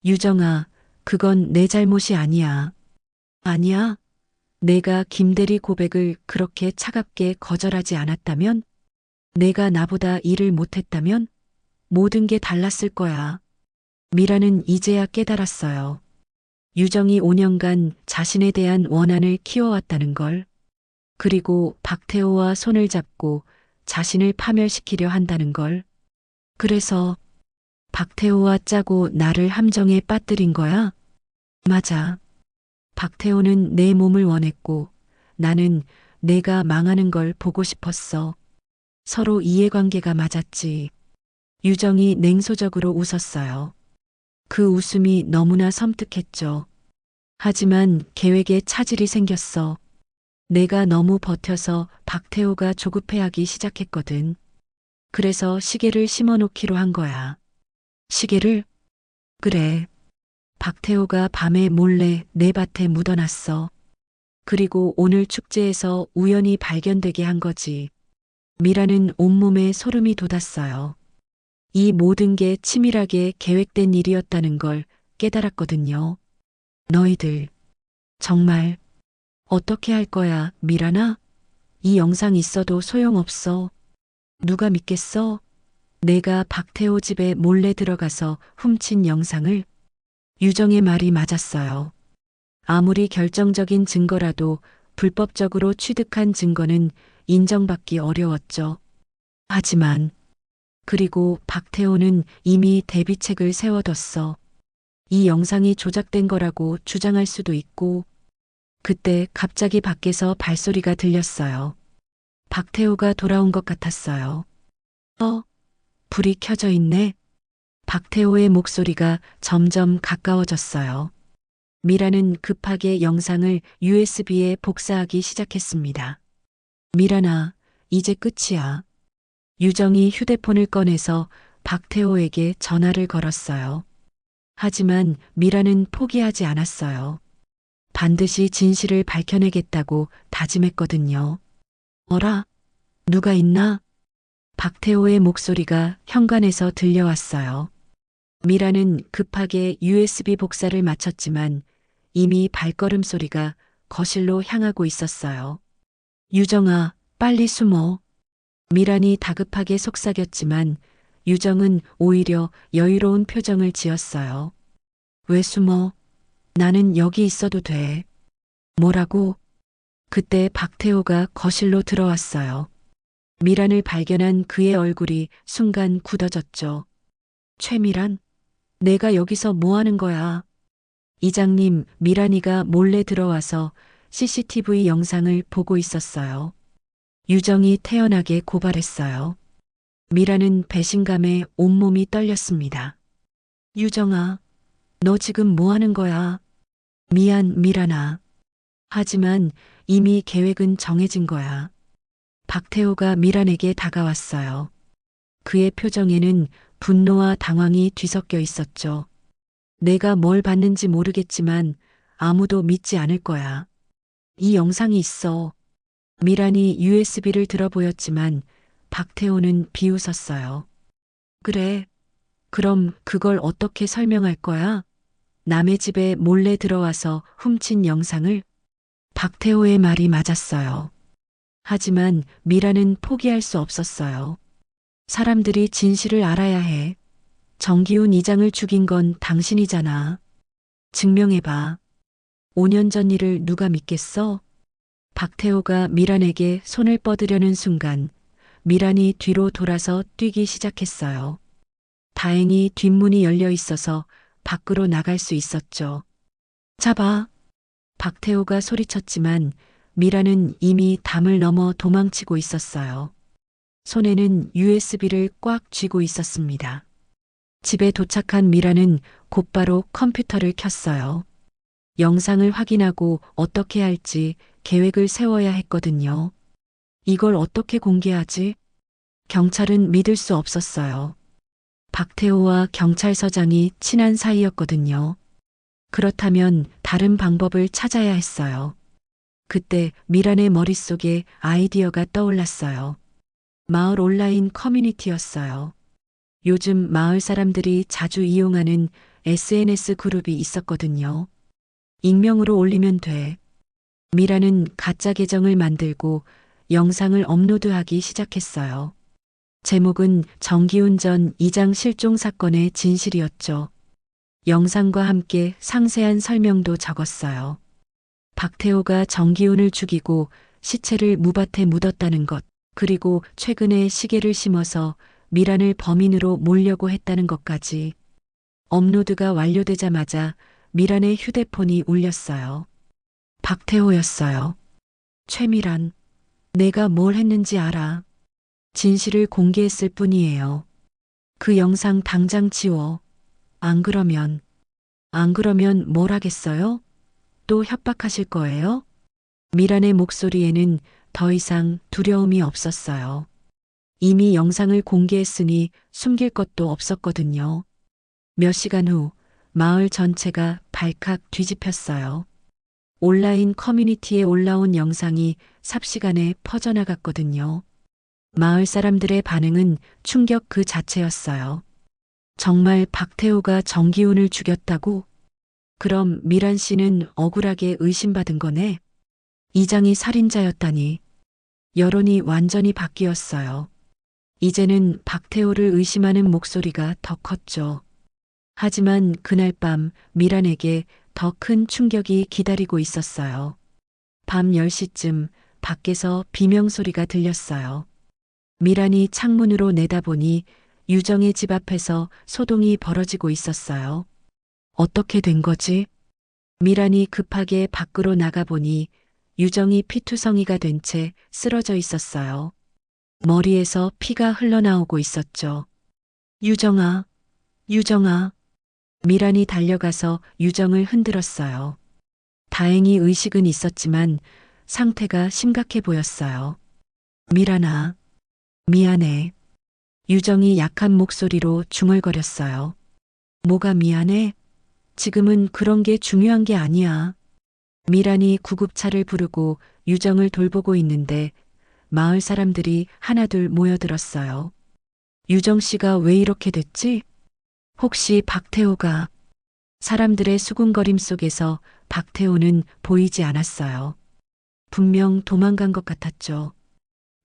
유정아, 그건 내 잘못이 아니야. 아니야? 내가 김대리 고백을 그렇게 차갑게 거절하지 않았다면? 내가 나보다 일을 못했다면? 모든 게 달랐을 거야. 미라는 이제야 깨달았어요. 유정이 5년간 자신에 대한 원한을 키워왔다는 걸. 그리고 박태호와 손을 잡고 자신을 파멸시키려 한다는 걸. 그래서 박태호와 짜고 나를 함정에 빠뜨린 거야? 맞아. 박태호는 내 몸을 원했고 나는 내가 망하는 걸 보고 싶었어. 서로 이해관계가 맞았지. 유정이 냉소적으로 웃었어요. 그 웃음이 너무나 섬뜩했죠. 하지만 계획에 차질이 생겼어. 내가 너무 버텨서 박태호가 조급해하기 시작했거든. 그래서 시계를 심어놓기로 한 거야. 시계를? 그래. 박태호가 밤에 몰래 내 밭에 묻어놨어. 그리고 오늘 축제에서 우연히 발견되게 한 거지. 미라는 온몸에 소름이 돋았어요. 이 모든 게 치밀하게 계획된 일이었다는 걸 깨달았거든요. 너희들, 정말, 어떻게 할 거야, 미라나? 이 영상 있어도 소용없어. 누가 믿겠어? 내가 박태호 집에 몰래 들어가서 훔친 영상을. 유정의 말이 맞았어요. 아무리 결정적인 증거라도 불법적으로 취득한 증거는 인정받기 어려웠죠. 하지만 그리고 박태호는 이미 대비책을 세워뒀어. 이 영상이 조작된 거라고 주장할 수도 있고. 그때 갑자기 밖에서 발소리가 들렸어요. 박태호가 돌아온 것 같았어요. 불이 켜져 있네. 박태호의 목소리가 점점 가까워졌어요. 미라는 급하게 영상을 USB에 복사하기 시작했습니다. 미라나, 이제 끝이야. 유정이 휴대폰을 꺼내서 박태호에게 전화를 걸었어요. 하지만 미라는 포기하지 않았어요. 반드시 진실을 밝혀내겠다고 다짐했거든요. 어라? 누가 있나? 박태호의 목소리가 현관에서 들려왔어요. 미라는 급하게 USB 복사를 마쳤지만 이미 발걸음 소리가 거실로 향하고 있었어요. 유정아, 빨리 숨어. 미란이 다급하게 속삭였지만 유정은 오히려 여유로운 표정을 지었어요. 왜 숨어? 나는 여기 있어도 돼. 뭐라고? 그때 박태호가 거실로 들어왔어요. 미란을 발견한 그의 얼굴이 순간 굳어졌죠. 최미란, 내가 여기서 뭐 하는 거야? 이장님, 미란이가 몰래 들어와서 CCTV 영상을 보고 있었어요. 유정이 태연하게 고발했어요. 미란은 배신감에 온몸이 떨렸습니다. 유정아, 너 지금 뭐 하는 거야? 미안, 미란아. 하지만 이미 계획은 정해진 거야. 박태호가 미란에게 다가왔어요. 그의 표정에는 분노와 당황이 뒤섞여 있었죠. 내가 뭘 봤는지 모르겠지만 아무도 믿지 않을 거야. 이 영상이 있어. 미란이 USB를 들어 보였지만 박태호는 비웃었어요. 그래. 그럼 그걸 어떻게 설명할 거야? 남의 집에 몰래 들어와서 훔친 영상을? 박태호의 말이 맞았어요. 하지만 미라는 포기할 수 없었어요. 사람들이 진실을 알아야 해. 정기훈 이장을 죽인 건 당신이잖아. 증명해봐. 5년 전 일을 누가 믿겠어? 박태호가 미란에게 손을 뻗으려는 순간 미란이 뒤로 돌아서 뛰기 시작했어요. 다행히 뒷문이 열려 있어서 밖으로 나갈 수 있었죠. 잡아. 박태호가 소리쳤지만 미라는 이미 담을 넘어 도망치고 있었어요. 손에는 USB를 꽉 쥐고 있었습니다. 집에 도착한 미라는 곧바로 컴퓨터를 켰어요. 영상을 확인하고 어떻게 할지 계획을 세워야 했거든요. 이걸 어떻게 공개하지? 경찰은 믿을 수 없었어요. 박태호와 경찰서장이 친한 사이였거든요. 그렇다면 다른 방법을 찾아야 했어요. 그때 미란의 머릿속에 아이디어가 떠올랐어요. 마을 온라인 커뮤니티였어요. 요즘 마을 사람들이 자주 이용하는 SNS 그룹이 있었거든요. 익명으로 올리면 돼. 미라는 가짜 계정을 만들고 영상을 업로드하기 시작했어요. 제목은 정기훈 전 이장 실종 사건의 진실이었죠. 영상과 함께 상세한 설명도 적었어요. 박태호가 정기훈을 죽이고 시체를 무밭에 묻었다는 것, 그리고 최근에 시계를 심어서 미란을 범인으로 몰려고 했다는 것까지. 업로드가 완료되자마자 미란의 휴대폰이 울렸어요. 박태호였어요. 최미란, 내가 뭘 했는지 알아. 진실을 공개했을 뿐이에요. 그 영상 당장 지워. 안 그러면 뭘 하겠어요? 또 협박하실 거예요? 미란의 목소리에는 더 이상 두려움이 없었어요. 이미 영상을 공개했으니 숨길 것도 없었거든요. 몇 시간 후 마을 전체가 발칵 뒤집혔어요. 온라인 커뮤니티에 올라온 영상이 삽시간에 퍼져나갔거든요. 마을 사람들의 반응은 충격 그 자체였어요. 정말 박태호가 정기훈을 죽였다고? 그럼 미란 씨는 억울하게 의심받은 거네? 이장이 살인자였다니. 여론이 완전히 바뀌었어요. 이제는 박태호를 의심하는 목소리가 더 컸죠. 하지만 그날 밤 미란에게 더 큰 충격이 기다리고 있었어요. 밤 10시쯤 밖에서 비명소리가 들렸어요. 미란이 창문으로 내다보니 유정의 집 앞에서 소동이 벌어지고 있었어요. 어떻게 된 거지? 미란이 급하게 밖으로 나가보니 유정이 피투성이가 된 채 쓰러져 있었어요. 머리에서 피가 흘러나오고 있었죠. 유정아, 유정아. 미란이 달려가서 유정을 흔들었어요. 다행히 의식은 있었지만 상태가 심각해 보였어요. 미란아, 미안해. 유정이 약한 목소리로 중얼거렸어요. 뭐가 미안해? 지금은 그런 게 중요한 게 아니야. 미란이 구급차를 부르고 유정을 돌보고 있는데 마을 사람들이 하나둘 모여들었어요. 유정 씨가 왜 이렇게 됐지? 혹시 박태호가? 사람들의 수군거림 속에서 박태호는 보이지 않았어요. 분명 도망간 것 같았죠.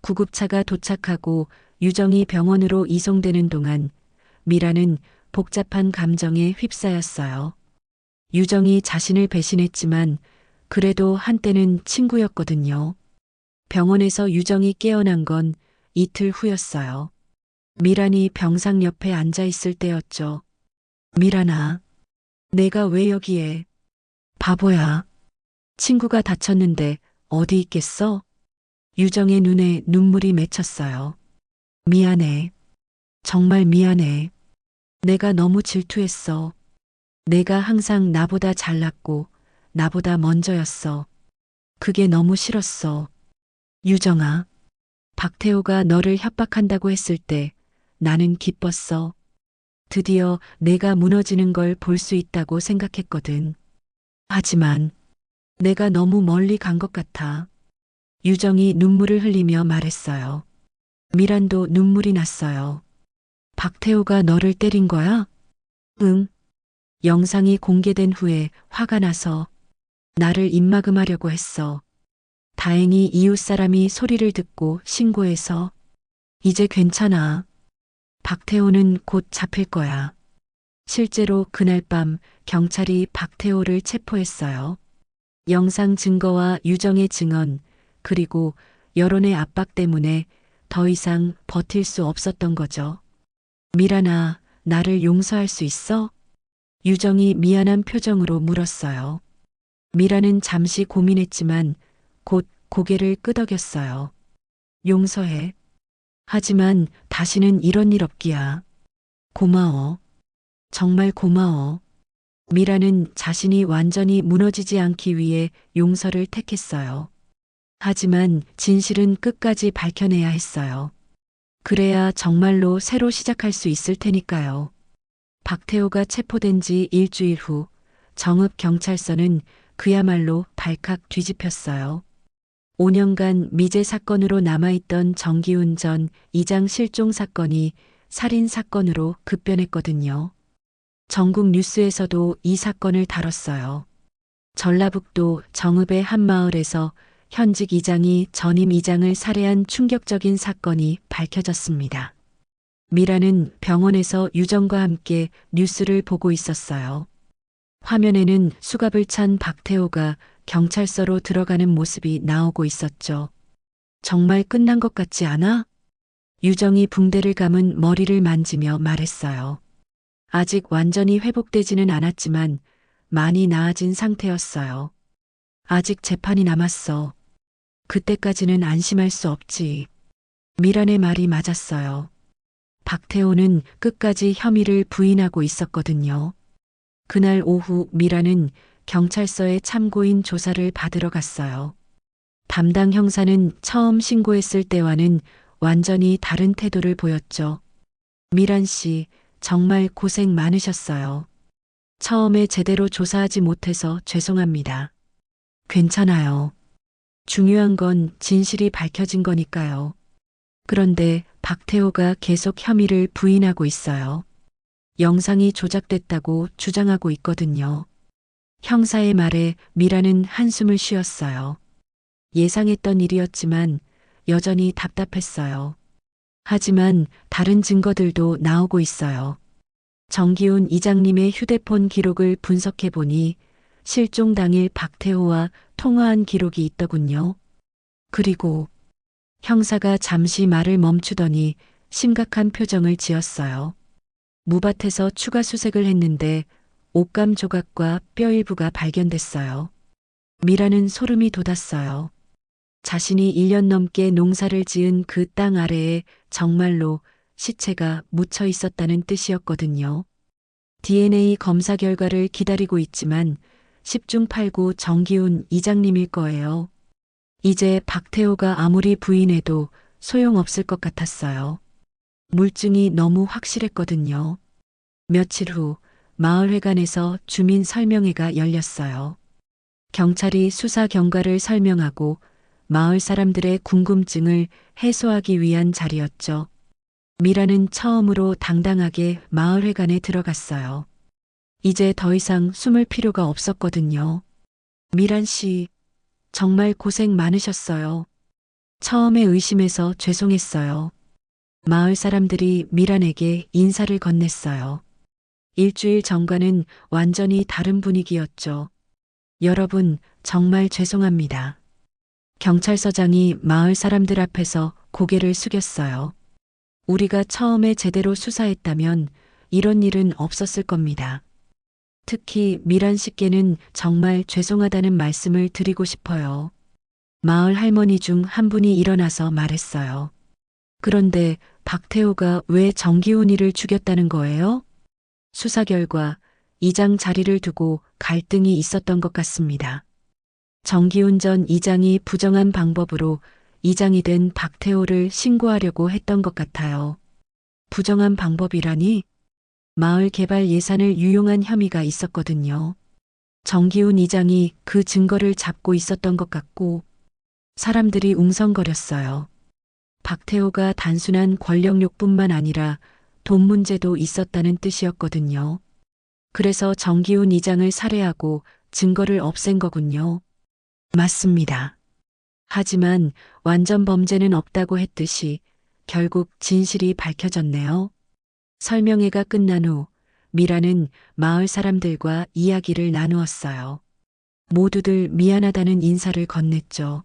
구급차가 도착하고 유정이 병원으로 이송되는 동안 미라는 복잡한 감정에 휩싸였어요. 유정이 자신을 배신했지만 그래도 한때는 친구였거든요. 병원에서 유정이 깨어난 건 이틀 후였어요. 미란이 병상 옆에 앉아 있을 때였죠. 미란아, 내가 왜 여기에? 바보야. 친구가 다쳤는데 어디 있겠어? 유정의 눈에 눈물이 맺혔어요. 미안해. 정말 미안해. 내가 너무 질투했어. 내가 항상 나보다 잘났고 나보다 먼저였어. 그게 너무 싫었어. 유정아, 박태호가 너를 협박한다고 했을 때 나는 기뻤어. 드디어 내가 무너지는 걸 볼 수 있다고 생각했거든. 하지만 내가 너무 멀리 간 것 같아. 유정이 눈물을 흘리며 말했어요. 미란도 눈물이 났어요. 박태호가 너를 때린 거야? 응. 영상이 공개된 후에 화가 나서 나를 입막음하려고 했어. 다행히 이웃 사람이 소리를 듣고 신고해서 이제 괜찮아. 박태호는 곧 잡힐 거야. 실제로 그날 밤 경찰이 박태호를 체포했어요. 영상 증거와 유정의 증언, 그리고 여론의 압박 때문에 더 이상 버틸 수 없었던 거죠. 미란아, 나를 용서할 수 있어? 유정이 미안한 표정으로 물었어요. 미란은 잠시 고민했지만 곧 고개를 끄덕였어요. 용서해. 하지만 다시는 이런 일 없기야. 고마워. 정말 고마워. 미라는 자신이 완전히 무너지지 않기 위해 용서를 택했어요. 하지만 진실은 끝까지 밝혀내야 했어요. 그래야 정말로 새로 시작할 수 있을 테니까요. 박태호가 체포된 지 일주일 후 정읍 경찰서는 그야말로 발칵 뒤집혔어요. 5년간 미제 사건으로 남아있던 정기훈 전 이장 실종 사건이 살인 사건으로 급변했거든요. 전국 뉴스에서도 이 사건을 다뤘어요. 전라북도 정읍의 한 마을에서 현직 이장이 전임 이장을 살해한 충격적인 사건이 밝혀졌습니다. 미라는 병원에서 유정과 함께 뉴스를 보고 있었어요. 화면에는 수갑을 찬 박태호가 경찰서로 들어가는 모습이 나오고 있었죠. 정말 끝난 것 같지 않아? 유정이 붕대를 감은 머리를 만지며 말했어요. 아직 완전히 회복되지는 않았지만 많이 나아진 상태였어요. 아직 재판이 남았어. 그때까지는 안심할 수 없지. 미란의 말이 맞았어요. 박태호는 끝까지 혐의를 부인하고 있었거든요. 그날 오후 미란은 경찰서에 참고인 조사를 받으러 갔어요. 담당 형사는 처음 신고했을 때와는 완전히 다른 태도를 보였죠. 미란 씨, 정말 고생 많으셨어요. 처음에 제대로 조사하지 못해서 죄송합니다. 괜찮아요. 중요한 건 진실이 밝혀진 거니까요. 그런데 박태호가 계속 혐의를 부인하고 있어요. 영상이 조작됐다고 주장하고 있거든요. 형사의 말에 미라는 한숨을 쉬었어요. 예상했던 일이었지만 여전히 답답했어요. 하지만 다른 증거들도 나오고 있어요. 정기훈 이장님의 휴대폰 기록을 분석해 보니 실종 당일 박태호와 통화한 기록이 있더군요. 그리고 형사가 잠시 말을 멈추더니 심각한 표정을 지었어요. 무밭에서 추가 수색을 했는데 옷감 조각과 뼈 일부가 발견됐어요. 미라는 소름이 돋았어요. 자신이 1년 넘게 농사를 지은 그 땅 아래에 정말로 시체가 묻혀 있었다는 뜻이었거든요. DNA 검사 결과를 기다리고 있지만 10중 8구 정기훈 이장님일 거예요. 이제 박태호가 아무리 부인해도 소용없을 것 같았어요. 물증이 너무 확실했거든요. 며칠 후 마을회관에서 주민 설명회가 열렸어요. 경찰이 수사 경과를 설명하고 마을 사람들의 궁금증을 해소하기 위한 자리였죠. 미라는 처음으로 당당하게 마을회관에 들어갔어요. 이제 더 이상 숨을 필요가 없었거든요. 미란 씨, 정말 고생 많으셨어요. 처음에 의심해서 죄송했어요. 마을 사람들이 미란에게 인사를 건넸어요. 일주일 전과는 완전히 다른 분위기였죠. 여러분, 정말 죄송합니다. 경찰서장이 마을 사람들 앞에서 고개를 숙였어요. 우리가 처음에 제대로 수사했다면 이런 일은 없었을 겁니다. 특히 미란 씨께는 정말 죄송하다는 말씀을 드리고 싶어요. 마을 할머니 중 한 분이 일어나서 말했어요. 그런데 박태호가 왜 정기훈이를 죽였다는 거예요? 수사 결과 이장 자리를 두고 갈등이 있었던 것 같습니다. 정기훈 전 이장이 부정한 방법으로 이장이 된 박태호를 신고하려고 했던 것 같아요. 부정한 방법이라니? 마을 개발 예산을 유용한 혐의가 있었거든요. 정기훈 이장이 그 증거를 잡고 있었던 것 같고 사람들이 웅성거렸어요. 박태호가 단순한 권력욕뿐만 아니라 돈 문제도 있었다는 뜻이었거든요. 그래서 정기훈 이장을 살해하고 증거를 없앤 거군요. 맞습니다. 하지만 완전 범죄는 없다고 했듯이 결국 진실이 밝혀졌네요. 설명회가 끝난 후 미라는 마을 사람들과 이야기를 나누었어요. 모두들 미안하다는 인사를 건넸죠.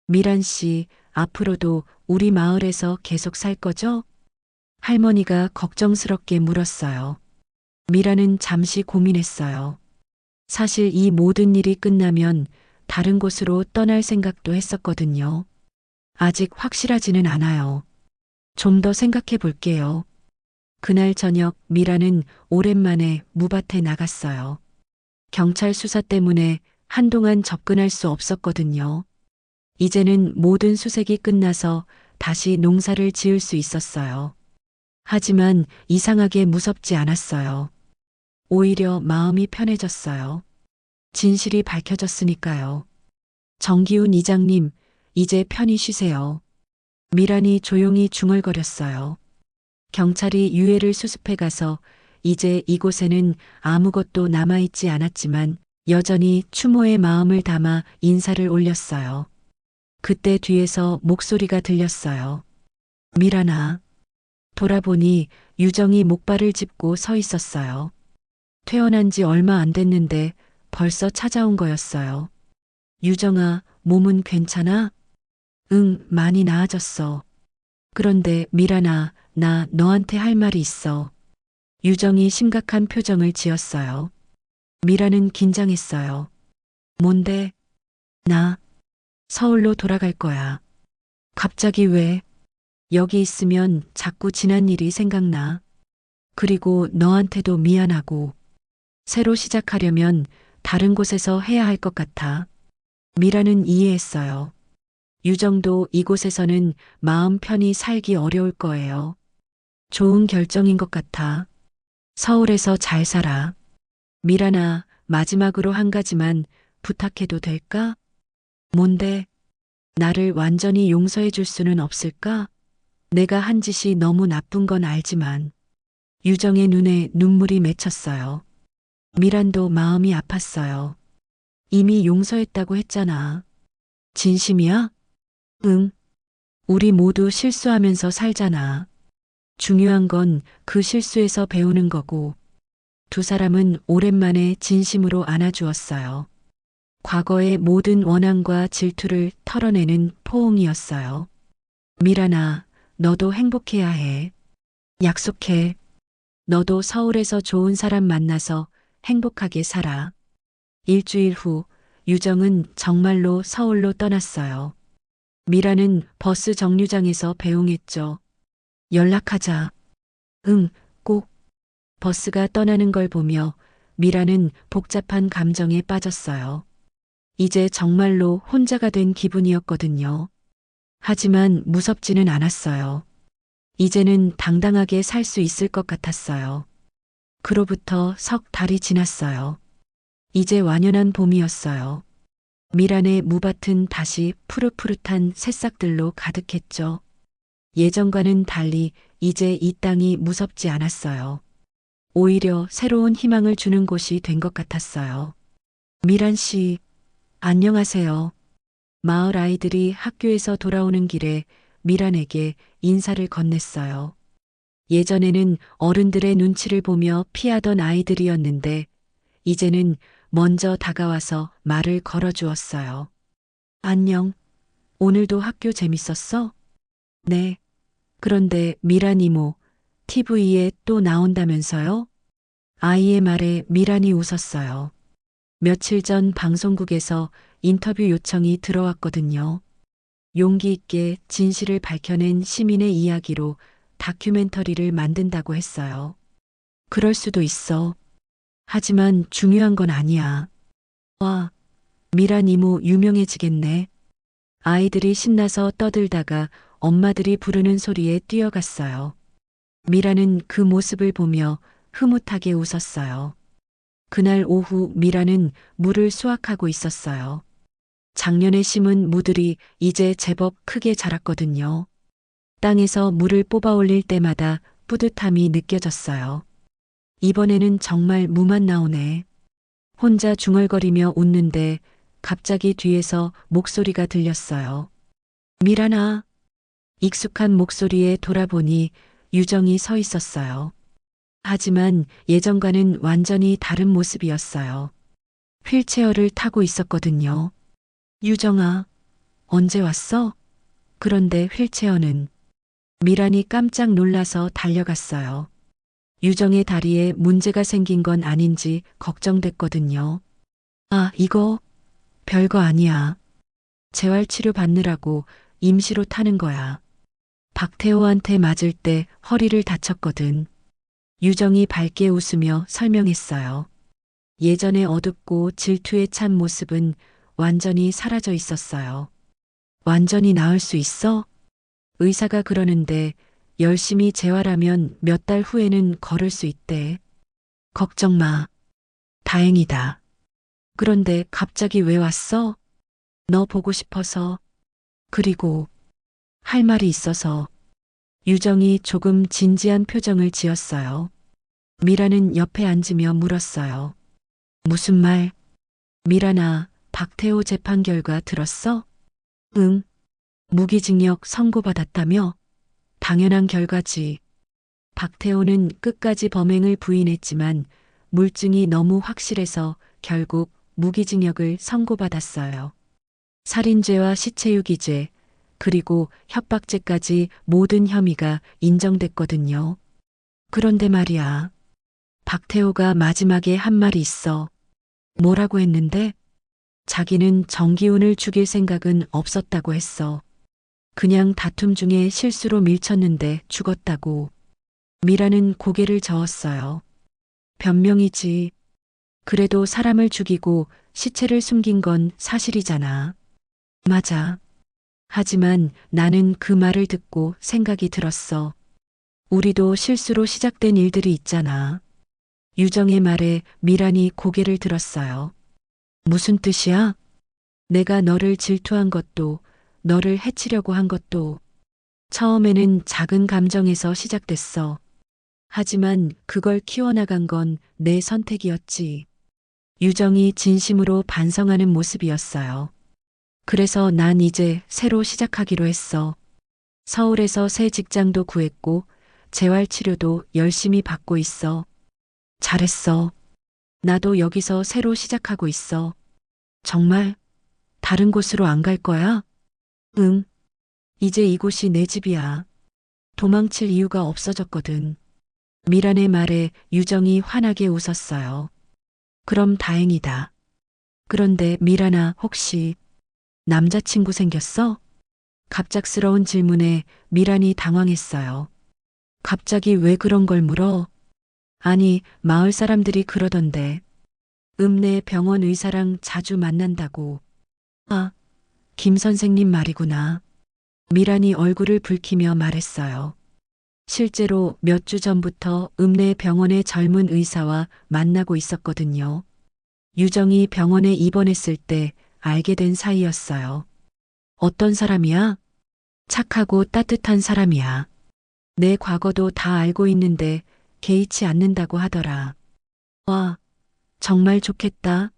미란 씨, 앞으로도 우리 마을에서 계속 살 거죠? 할머니가 걱정스럽게 물었어요. 미라는 잠시 고민했어요. 사실 이 모든 일이 끝나면 다른 곳으로 떠날 생각도 했었거든요. 아직 확실하지는 않아요. 좀 더 생각해 볼게요. 그날 저녁 미라는 오랜만에 무밭에 나갔어요. 경찰 수사 때문에 한동안 접근할 수 없었거든요. 이제는 모든 수색이 끝나서 다시 농사를 지을 수 있었어요. 하지만 이상하게 무섭지 않았어요. 오히려 마음이 편해졌어요. 진실이 밝혀졌으니까요. 정기훈 이장님, 이제 편히 쉬세요. 미란이 조용히 중얼거렸어요. 경찰이 유해를 수습해 가서 이제 이곳에는 아무것도 남아있지 않았지만 여전히 추모의 마음을 담아 인사를 올렸어요. 그때 뒤에서 목소리가 들렸어요. 미란아. 돌아보니 유정이 목발을 짚고 서 있었어요. 퇴원한 지 얼마 안 됐는데 벌써 찾아온 거였어요. 유정아, 몸은 괜찮아? 응, 많이 나아졌어. 그런데 미란아, 나 너한테 할 말이 있어. 유정이 심각한 표정을 지었어요. 미라는 긴장했어요. 뭔데? 나 서울로 돌아갈 거야. 갑자기 왜? 여기 있으면 자꾸 지난 일이 생각나. 그리고 너한테도 미안하고 새로 시작하려면 다른 곳에서 해야 할 것 같아. 미라는 이해했어요. 유정도 이곳에서는 마음 편히 살기 어려울 거예요. 좋은 결정인 것 같아. 서울에서 잘 살아. 미란아, 마지막으로 한 가지만 부탁해도 될까? 뭔데? 나를 완전히 용서해 줄 수는 없을까? 내가 한 짓이 너무 나쁜 건 알지만. 유정의 눈에 눈물이 맺혔어요. 미란도 마음이 아팠어요. 이미 용서했다고 했잖아. 진심이야? 응. 우리 모두 실수하면서 살잖아. 중요한 건 그 실수에서 배우는 거고. 두 사람은 오랜만에 진심으로 안아주었어요. 과거의 모든 원한과 질투를 털어내는 포옹이었어요. 미란아, 너도 행복해야 해. 약속해. 너도 서울에서 좋은 사람 만나서 행복하게 살아. 일주일 후 유정은 정말로 서울로 떠났어요. 미라는 버스 정류장에서 배웅했죠. 연락하자. 응, 꼭. 버스가 떠나는 걸 보며 미라는 복잡한 감정에 빠졌어요. 이제 정말로 혼자가 된 기분이었거든요. 하지만 무섭지는 않았어요. 이제는 당당하게 살 수 있을 것 같았어요. 그로부터 석 달이 지났어요. 이제 완연한 봄이었어요. 미란의 무밭은 다시 푸릇푸릇한 새싹들로 가득했죠. 예전과는 달리 이제 이 땅이 무섭지 않았어요. 오히려 새로운 희망을 주는 곳이 된 것 같았어요. 미란 씨, 안녕하세요. 마을 아이들이 학교에서 돌아오는 길에 미란에게 인사를 건넸어요. 예전에는 어른들의 눈치를 보며 피하던 아이들이었는데 이제는 먼저 다가와서 말을 걸어주었어요. 안녕. 오늘도 학교 재밌었어? 네. 그런데 미란 이모, TV에 또 나온다면서요? 아이의 말에 미란이 웃었어요. 며칠 전 방송국에서 인터뷰 요청이 들어왔거든요. 용기 있게 진실을 밝혀낸 시민의 이야기로 다큐멘터리를 만든다고 했어요. 그럴 수도 있어. 하지만 중요한 건 아니야. 와, 미란 이모 유명해지겠네. 아이들이 신나서 떠들다가 엄마들이 부르는 소리에 뛰어갔어요. 미라는 그 모습을 보며 흐뭇하게 웃었어요. 그날 오후 미라는 물을 수확하고 있었어요. 작년에 심은 무들이 이제 제법 크게 자랐거든요. 땅에서 물을 뽑아 올릴 때마다 뿌듯함이 느껴졌어요. 이번에는 정말 무만 나오네. 혼자 중얼거리며 웃는데 갑자기 뒤에서 목소리가 들렸어요. 미라나. 익숙한 목소리에 돌아보니 유정이 서 있었어요. 하지만 예전과는 완전히 다른 모습이었어요. 휠체어를 타고 있었거든요. 유정아, 언제 왔어? 그런데 휠체어는 미란이 깜짝 놀라서 달려갔어요. 유정의 다리에 문제가 생긴 건 아닌지 걱정됐거든요. 아, 이거 별거 아니야. 재활치료 받느라고 임시로 타는 거야. 박태호한테 맞을 때 허리를 다쳤거든. 유정이 밝게 웃으며 설명했어요. 예전의 어둡고 질투에 찬 모습은 완전히 사라져 있었어요. 완전히 나을 수 있어? 의사가 그러는데 열심히 재활하면 몇 달 후에는 걸을 수 있대. 걱정 마. 다행이다. 그런데 갑자기 왜 왔어? 너 보고 싶어서. 그리고 할 말이 있어서. 유정이 조금 진지한 표정을 지었어요. 미라는 옆에 앉으며 물었어요. 무슨 말? 미라나, 박태호 재판 결과 들었어? 응. 무기징역 선고받았다며? 당연한 결과지. 박태호는 끝까지 범행을 부인했지만 물증이 너무 확실해서 결국 무기징역을 선고받았어요. 살인죄와 시체유기죄, 그리고 협박죄까지 모든 혐의가 인정됐거든요. 그런데 말이야. 박태호가 마지막에 한 말이 있어. 뭐라고 했는데? 자기는 정기훈을 죽일 생각은 없었다고 했어. 그냥 다툼 중에 실수로 밀쳤는데 죽었다고. 미라는 고개를 저었어요. 변명이지. 그래도 사람을 죽이고 시체를 숨긴 건 사실이잖아. 맞아. 하지만 나는 그 말을 듣고 생각이 들었어. 우리도 실수로 시작된 일들이 있잖아. 유정의 말에 미란이 고개를 들었어요. 무슨 뜻이야? 내가 너를 질투한 것도, 너를 해치려고 한 것도, 처음에는 작은 감정에서 시작됐어. 하지만 그걸 키워나간 건 내 선택이었지. 유정이 진심으로 반성하는 모습이었어요. 그래서 난 이제 새로 시작하기로 했어. 서울에서 새 직장도 구했고, 재활치료도 열심히 받고 있어. 잘했어. 나도 여기서 새로 시작하고 있어. 정말? 다른 곳으로 안 갈 거야? 응. 이제 이곳이 내 집이야. 도망칠 이유가 없어졌거든. 미란의 말에 유정이 환하게 웃었어요. 그럼 다행이다. 그런데 미란아, 혹시 남자친구 생겼어? 갑작스러운 질문에 미란이 당황했어요. 갑자기 왜 그런 걸 물어? 아니, 마을 사람들이 그러던데. 읍내 병원 의사랑 자주 만난다고. 아, 김 선생님 말이구나. 미란이 얼굴을 붉히며 말했어요. 실제로 몇 주 전부터 읍내 병원의 젊은 의사와 만나고 있었거든요. 유정이 병원에 입원했을 때 알게 된 사이였어요. 어떤 사람이야? 착하고 따뜻한 사람이야. 내 과거도 다 알고 있는데 개의치 않는다고 하더라. 와, 정말 좋겠다.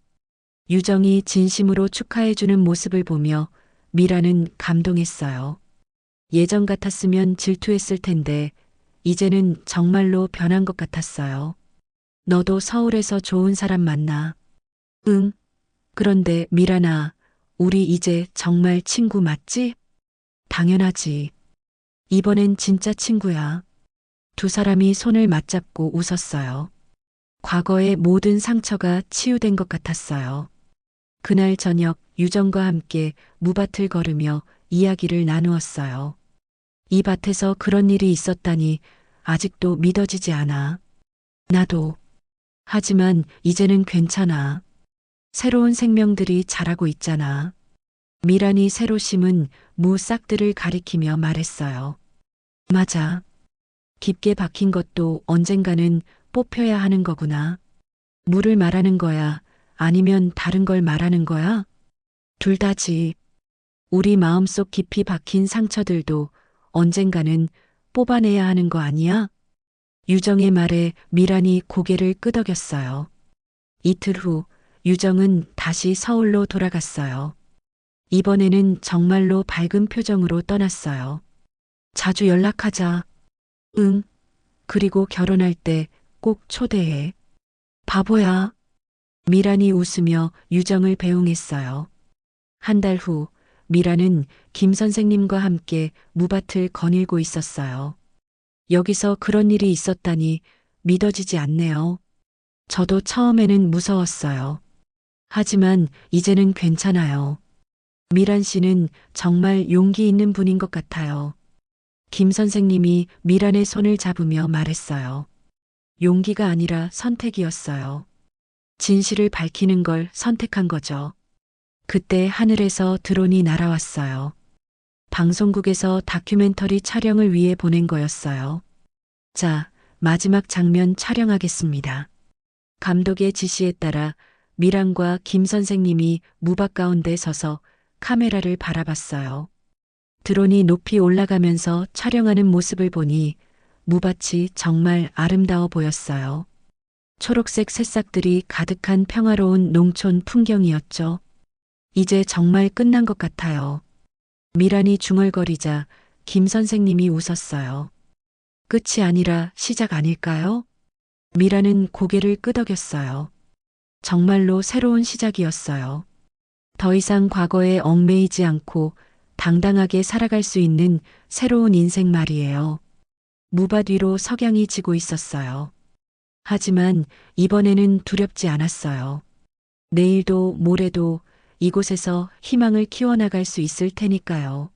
유정이 진심으로 축하해주는 모습을 보며 미라는 감동했어요. 예전 같았으면 질투했을 텐데 이제는 정말로 변한 것 같았어요. 너도 서울에서 좋은 사람 만나. 응. 그런데 미라나, 우리 이제 정말 친구 맞지? 당연하지. 이번엔 진짜 친구야. 두 사람이 손을 맞잡고 웃었어요. 과거의 모든 상처가 치유된 것 같았어요. 그날 저녁 유정과 함께 무밭을 걸으며 이야기를 나누었어요. 이 밭에서 그런 일이 있었다니 아직도 믿어지지 않아. 나도. 하지만 이제는 괜찮아. 새로운 생명들이 자라고 있잖아. 미란이 새로 심은 무 싹들을 가리키며 말했어요. 맞아. 깊게 박힌 것도 언젠가는 뽑혀야 하는 거구나. 물을 말하는 거야? 아니면 다른 걸 말하는 거야? 둘 다지. 우리 마음속 깊이 박힌 상처들도 언젠가는 뽑아내야 하는 거 아니야? 유정의 말에 미란이 고개를 끄덕였어요. 이틀 후 유정은 다시 서울로 돌아갔어요. 이번에는 정말로 밝은 표정으로 떠났어요. 자주 연락하자. 응. 그리고 결혼할 때 꼭 초대해. 바보야. 미란이 웃으며 유정을 배웅했어요. 한 달 후 미란은 김 선생님과 함께 무밭을 거닐고 있었어요. 여기서 그런 일이 있었다니 믿어지지 않네요. 저도 처음에는 무서웠어요. 하지만 이제는 괜찮아요. 미란 씨는 정말 용기 있는 분인 것 같아요. 김 선생님이 미란의 손을 잡으며 말했어요. 용기가 아니라 선택이었어요. 진실을 밝히는 걸 선택한 거죠. 그때 하늘에서 드론이 날아왔어요. 방송국에서 다큐멘터리 촬영을 위해 보낸 거였어요. 자, 마지막 장면 촬영하겠습니다. 감독의 지시에 따라 미란과 김 선생님이 무밭 가운데 서서 카메라를 바라봤어요. 드론이 높이 올라가면서 촬영하는 모습을 보니 무밭이 정말 아름다워 보였어요. 초록색 새싹들이 가득한 평화로운 농촌 풍경이었죠. 이제 정말 끝난 것 같아요. 미란이 중얼거리자 김 선생님이 웃었어요. 끝이 아니라 시작 아닐까요? 미란은 고개를 끄덕였어요. 정말로 새로운 시작이었어요. 더 이상 과거에 얽매이지 않고 당당하게 살아갈 수 있는 새로운 인생 말이에요. 무밭 위로 석양이 지고 있었어요. 하지만 이번에는 두렵지 않았어요. 내일도 모레도 이곳에서 희망을 키워나갈 수 있을 테니까요.